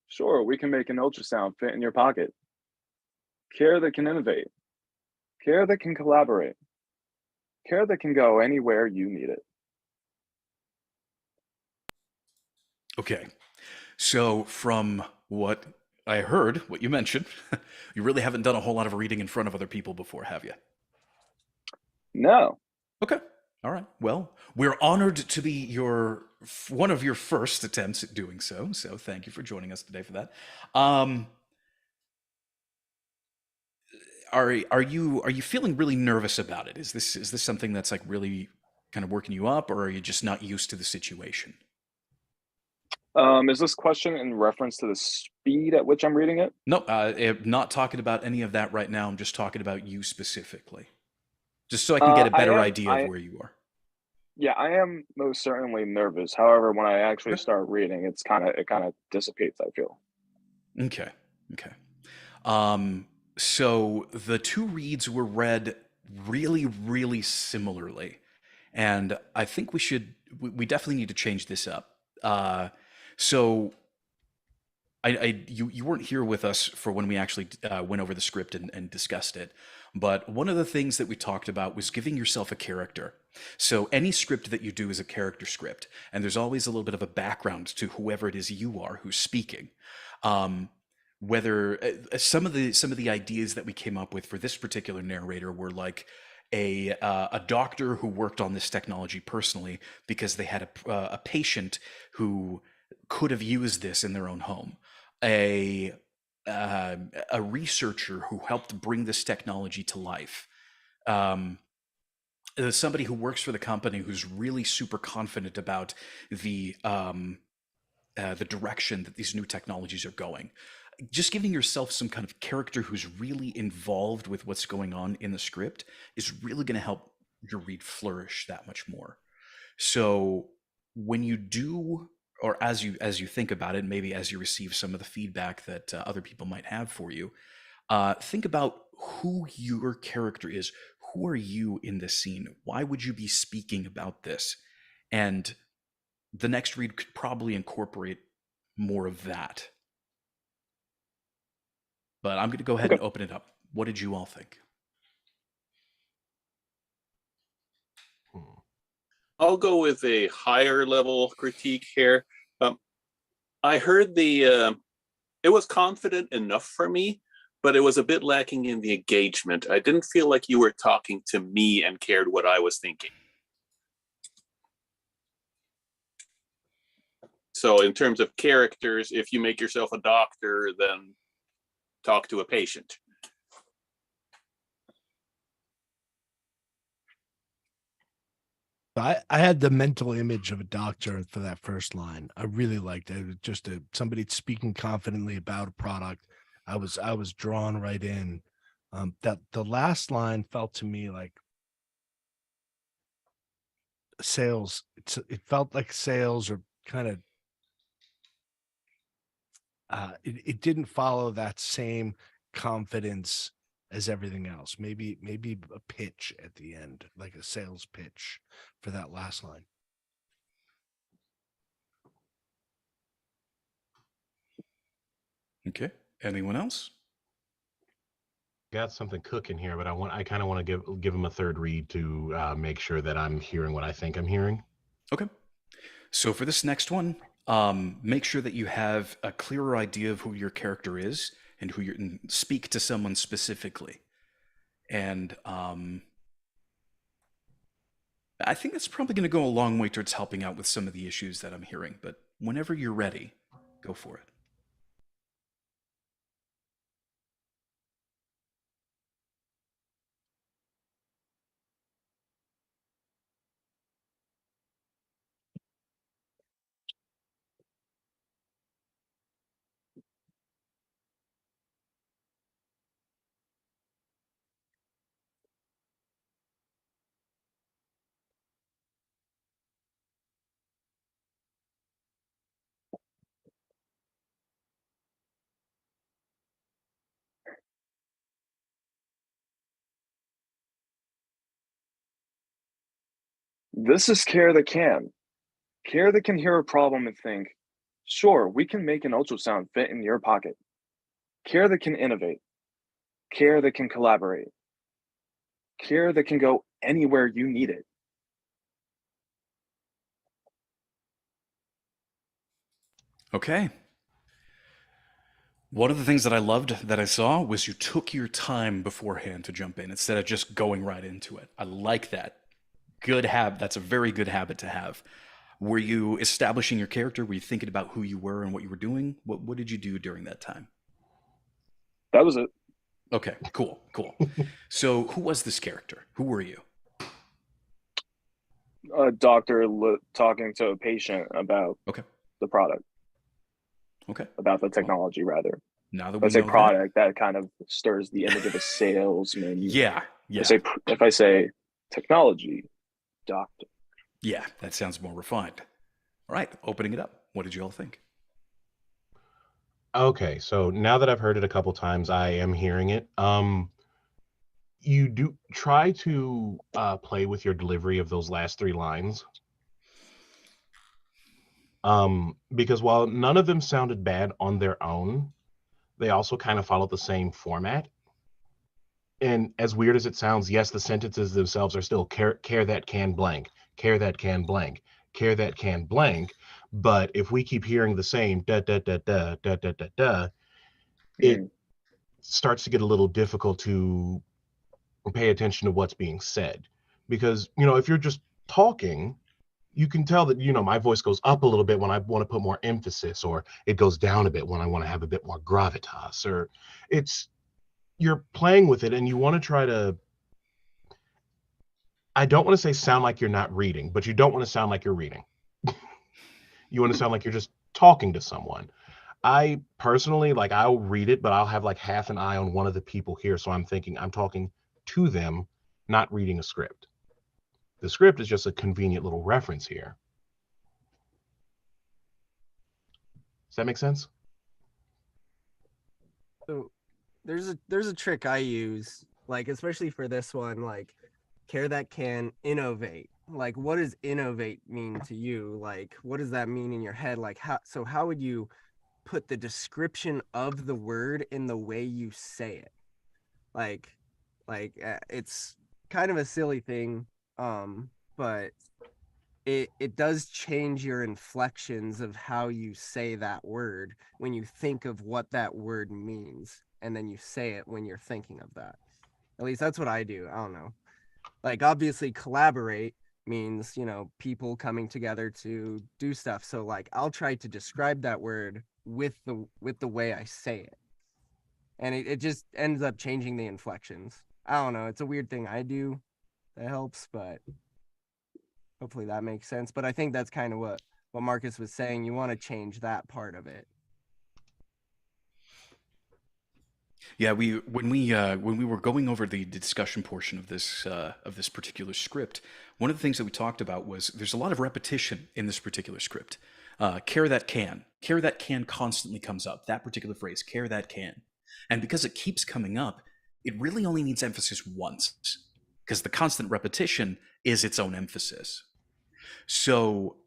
sure, we can make an ultrasound fit in your pocket. Care that can innovate. Care that can collaborate. Care that can go anywhere you need it. Okay. So from what I heard, what you mentioned, you really haven't done a whole lot of reading in front of other people before, have you? No. Okay. All right. Well, we're honored to be one of your first attempts at doing so. So thank you for joining us today for that. Are you feeling really nervous about it? Is this something that's like really kind of working you up, or are you just not used to the situation? Is this question in reference to the speed at which I'm reading it? No, I'm not talking about any of that right now. I'm just talking about you specifically, just so I can get a better idea of where you are. Yeah, I am most certainly nervous. However, when I actually start reading, it kind of dissipates, I feel. Okay. So the two reads were read really, really similarly, and I think we definitely need to change this up. So you weren't here with us for when we actually went over the script and discussed it, but one of the things that we talked about was giving yourself a character. So any script that you do is a character script, and there's always a little bit of a background to whoever it is you are who's speaking. Whether some of the ideas that we came up with for this particular narrator were like a doctor who worked on this technology personally because they had a patient who could have used this in their own home, a researcher who helped bring this technology to life, somebody who works for the company who's really super confident about the direction that these new technologies are going. Just giving yourself some kind of character who's really involved with what's going on in the script is really going to help your read flourish that much more. So when you do, or as you think about it, maybe as you receive some of the feedback that other people might have for you, think about who your character is. Who are you in this scene? Why would you be speaking about this? And the next read could probably incorporate more of that. But I'm going to go ahead and open it up. What did you all think? I'll go with a higher level critique here. I heard it was confident enough for me, but it was a bit lacking in the engagement. I didn't feel like you were talking to me and cared what I was thinking. So in terms of characters, if you make yourself a doctor, then talk to a patient. I had the mental image of a doctor for that first line. I really liked it. It was just somebody speaking confidently about a product. I was drawn right in. That the last line felt to me like sales. It felt like sales, or kind of. It didn't follow that same confidence as everything else. Maybe a pitch at the end, like a sales pitch for that last line. Okay. Anyone else? Got something cooking here, but I kind of want to give him a third read to make sure that I'm hearing what I think I'm hearing. Okay. So for this next one, make sure that you have a clearer idea of who your character is and speak to someone specifically. And I think that's probably going to go a long way towards helping out with some of the issues that I'm hearing. But whenever you're ready, go for it. This is care that can. Care that can hear a problem and think, sure, we can make an ultrasound fit in your pocket. Care that can innovate. Care that can collaborate. Care that can go anywhere you need it. Okay. One of the things that I loved that I saw was you took your time beforehand to jump in instead of just going right into it. I like that. Good habit. That's a very good habit to have. Were you establishing your character? Were you thinking about who you were and what you were doing? What did you do during that time? That was it. Okay, cool. So who was this character? Who were you? A doctor talking to a patient about Okay. the product, Okay. about the technology, rather. Now that If we I say know product, that kind of stirs the image of a salesman. Yeah. If I say technology, doctor. Yeah, that sounds more refined. All right, opening it up. What did you all think? Okay, so now that I've heard it a couple times, I am hearing it. You do try to play with your delivery of those last three lines. Because while none of them sounded bad on their own, they also kind of followed the same format. And as weird as it sounds, yes, the sentences themselves are still care that can blank, care that can blank, care that can blank. But if we keep hearing the same da da da da da da da da, it starts to get a little difficult to pay attention to what's being said. Because, if you're just talking, you can tell that, my voice goes up a little bit when I want to put more emphasis, or it goes down a bit when I want to have a bit more gravitas, or you're playing with it and you want to try to, I don't want to say sound like you're not reading, but you don't want to sound like you're reading. You want to sound like you're just talking to someone. I personally, I'll read it, but I'll have half an eye on one of the people here. So I'm thinking I'm talking to them, not reading a script. The script is just a convenient little reference here. Does that make sense? So there's a trick I use, especially for this one, care that can innovate. What does innovate mean to you? What does that mean in your head? How would you put the description of the word in the way you say it? It's kind of a silly thing, but it does change your inflections of how you say that word when you think of what that word means, and then you say it when you're thinking of that. At least that's what I do. I don't know. Obviously collaborate means, people coming together to do stuff. So I'll try to describe that word with the way I say it. And it just ends up changing the inflections. I don't know. It's a weird thing I do that helps, but hopefully that makes sense. But I think that's kind of what Marcus was saying. You want to change that part of it. Yeah, when we were going over the discussion portion of this particular script, one of the things that we talked about was there's a lot of repetition in this particular script. Care that can constantly comes up. That particular phrase, care that can, and because it keeps coming up, it really only needs emphasis once, because the constant repetition is its own emphasis. So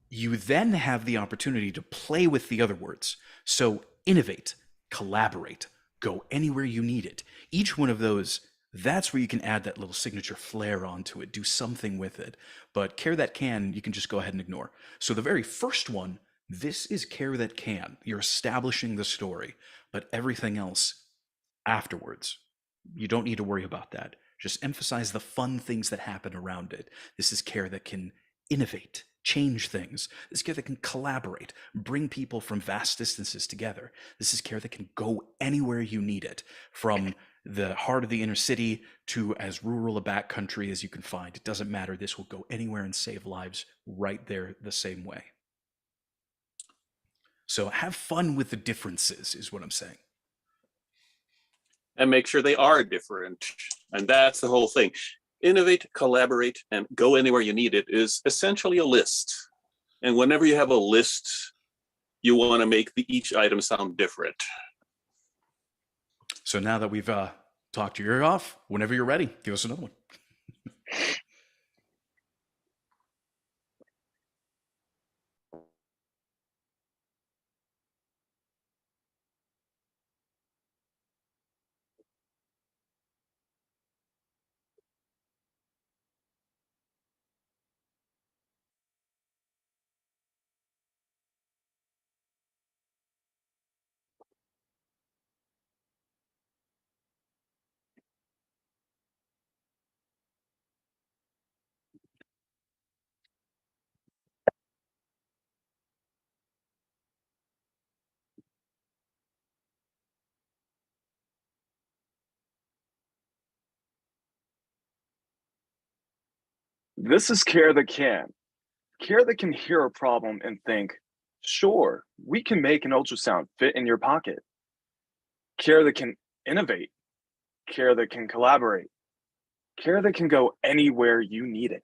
you then have the opportunity to play with the other words. So innovate, collaborate, go anywhere you need it. Each one of those, that's where you can add that little signature flair onto it, do something with it. But care that can, you can just go ahead and ignore. So the very first one, this is care that can. You're establishing the story, but everything else afterwards, you don't need to worry about that. Just emphasize the fun things that happen around it. This is care that can innovate, change things. This is care that can collaborate, bring people from vast distances together. This is care that can go anywhere you need it, from the heart of the inner city to as rural a backcountry as you can find. It doesn't matter. This will go anywhere and save lives right there the same way. So have fun with the differences is what I'm saying. And make sure they are different. And that's the whole thing. Innovate, collaborate, and go anywhere you need it is essentially a list. And whenever you have a list, you want to make each item sound different. So now that we've talked your ear off, whenever you're ready, give us another one. This is care that can. Care that can hear a problem and think, sure, we can make an ultrasound fit in your pocket. Care that can innovate. Care that can collaborate. Care that can go anywhere you need it.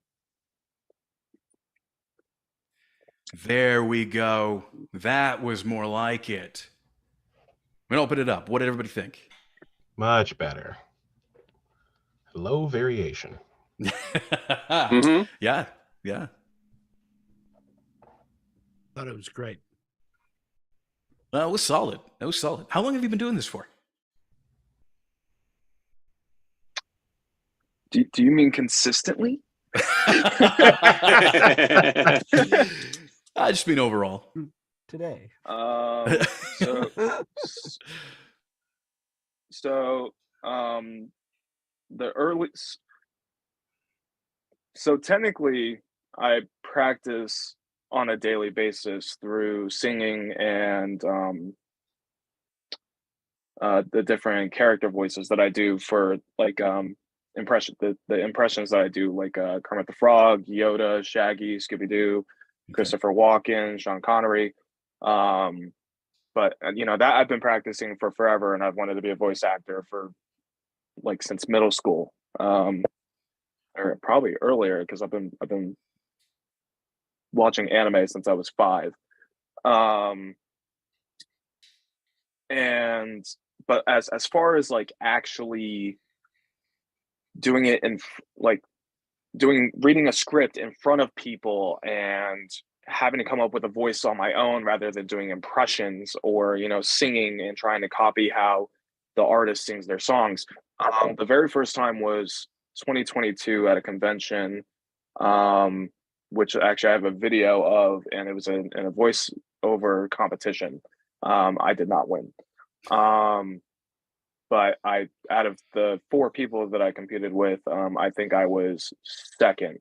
There we go. That was more like it. I'm gonna open it up. What did everybody think? Much better. Low variation. Mhm. Yeah, yeah. Thought it was great. Well, it was solid. That was solid. How long have you been doing this for? Do you mean consistently? I just mean overall. Today. So the early. So technically, I practice on a daily basis through singing and the different character voices that I do for like the impressions that I do, like Kermit the Frog, Yoda, Shaggy, Scooby Doo, Christopher Walken, Sean Connery. But you know that I've been practicing for forever, and I've wanted to be a voice actor for like since middle school, or probably earlier because I've been watching anime since I was 5. And but as far as like actually doing it in like reading a script in front of people and having to come up with a voice on my own rather than doing impressions or singing and trying to copy how the artist sings their songs, the very first time was 2022 at a convention, which actually I have a video of, and it was in a voiceover competition. I did not win, but out of the 4 people that I competed with, I think I was second.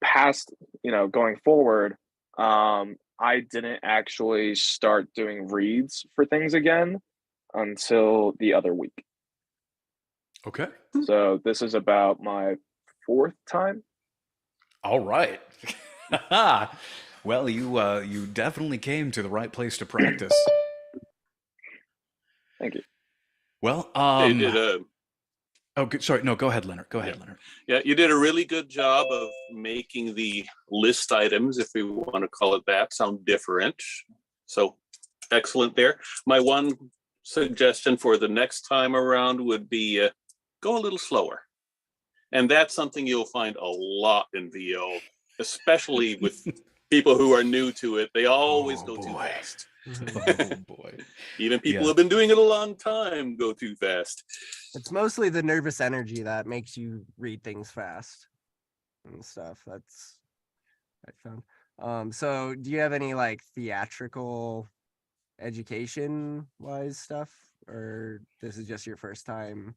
Past, going forward, I didn't actually start doing reads for things again until the other week. Okay. So this is about my 4th time. All right. Well, you definitely came to the right place to practice. Thank you. Well, They did good. Sorry, no. Go ahead, Leonard. Go ahead, Leonard. Yeah, you did a really good job of making the list items, if we want to call it that, sound different. So excellent there. My one suggestion for the next time around would be go a little slower. And that's something you'll find a lot in VO, especially with people who are new to it. They always go too fast. Oh boy. Even people who have been doing it a long time go too fast. It's mostly the nervous energy that makes you read things fast and stuff. That's I found. So do you have any like theatrical education wise stuff, or this is just your first time?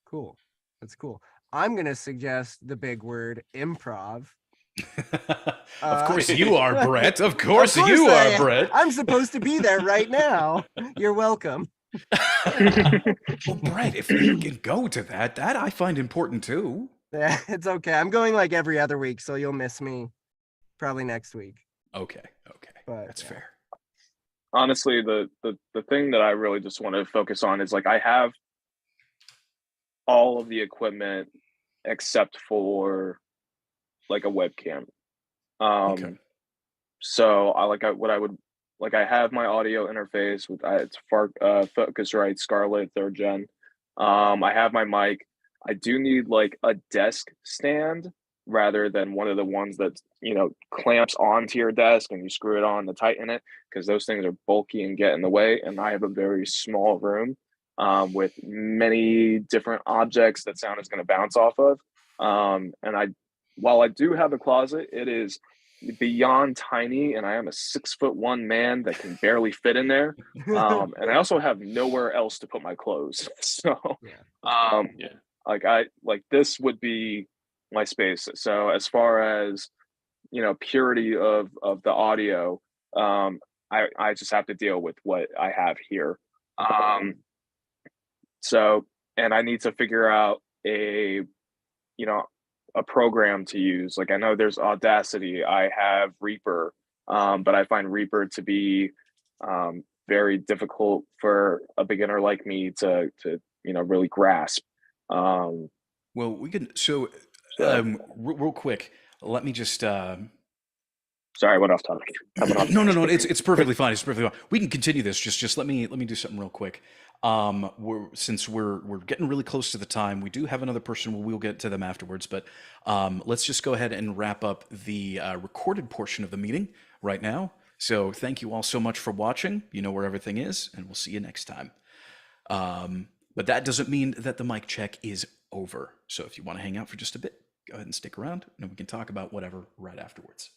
Cool. That's cool. I'm gonna suggest the big word improv. Of course you are, Brett. Of course you are, Brett. I'm supposed to be there right now. You're welcome. Well, Brett, if you can go to that I find important too. Yeah, it's okay. I'm going like every other week, so you'll miss me probably next week. Okay. But That's fair. Honestly, the thing that I really just want to focus on is like I have all of the equipment except for like a webcam. Okay. So I have my audio interface with it's Focusrite Scarlett 3rd gen. I have my mic. I do need like a desk stand rather than one of the ones that clamps onto your desk and you screw it on to tighten it, because those things are bulky and get in the way. And I have a very small room with many different objects that sound is going to bounce off of. While I do have a closet, it is beyond tiny, and I am a 6'1" man that can barely fit in there. And I also have nowhere else to put my clothes. So, like this would be my space. So as far as purity of the audio, I just have to deal with what I have here. So, and I need to figure out a, you know, a program to use. Like I know there's Audacity, I have Reaper, but I find Reaper to be very difficult for a beginner like me to really grasp. Um, Well, we can. So, so real quick, let me just. sorry, I went off topic. I went off No. topic. It's perfectly fine. It's perfectly fine. We can continue this. Just let me do something real quick. Since we're getting really close to the time, we do have another person. We'll get to them afterwards. But let's just go ahead and wrap up the recorded portion of the meeting right now. So thank you all so much for watching. You know where everything is, and we'll see you next time. But that doesn't mean that the mic check is over. So if you want to hang out for just a bit, go ahead and stick around, and we can talk about whatever right afterwards.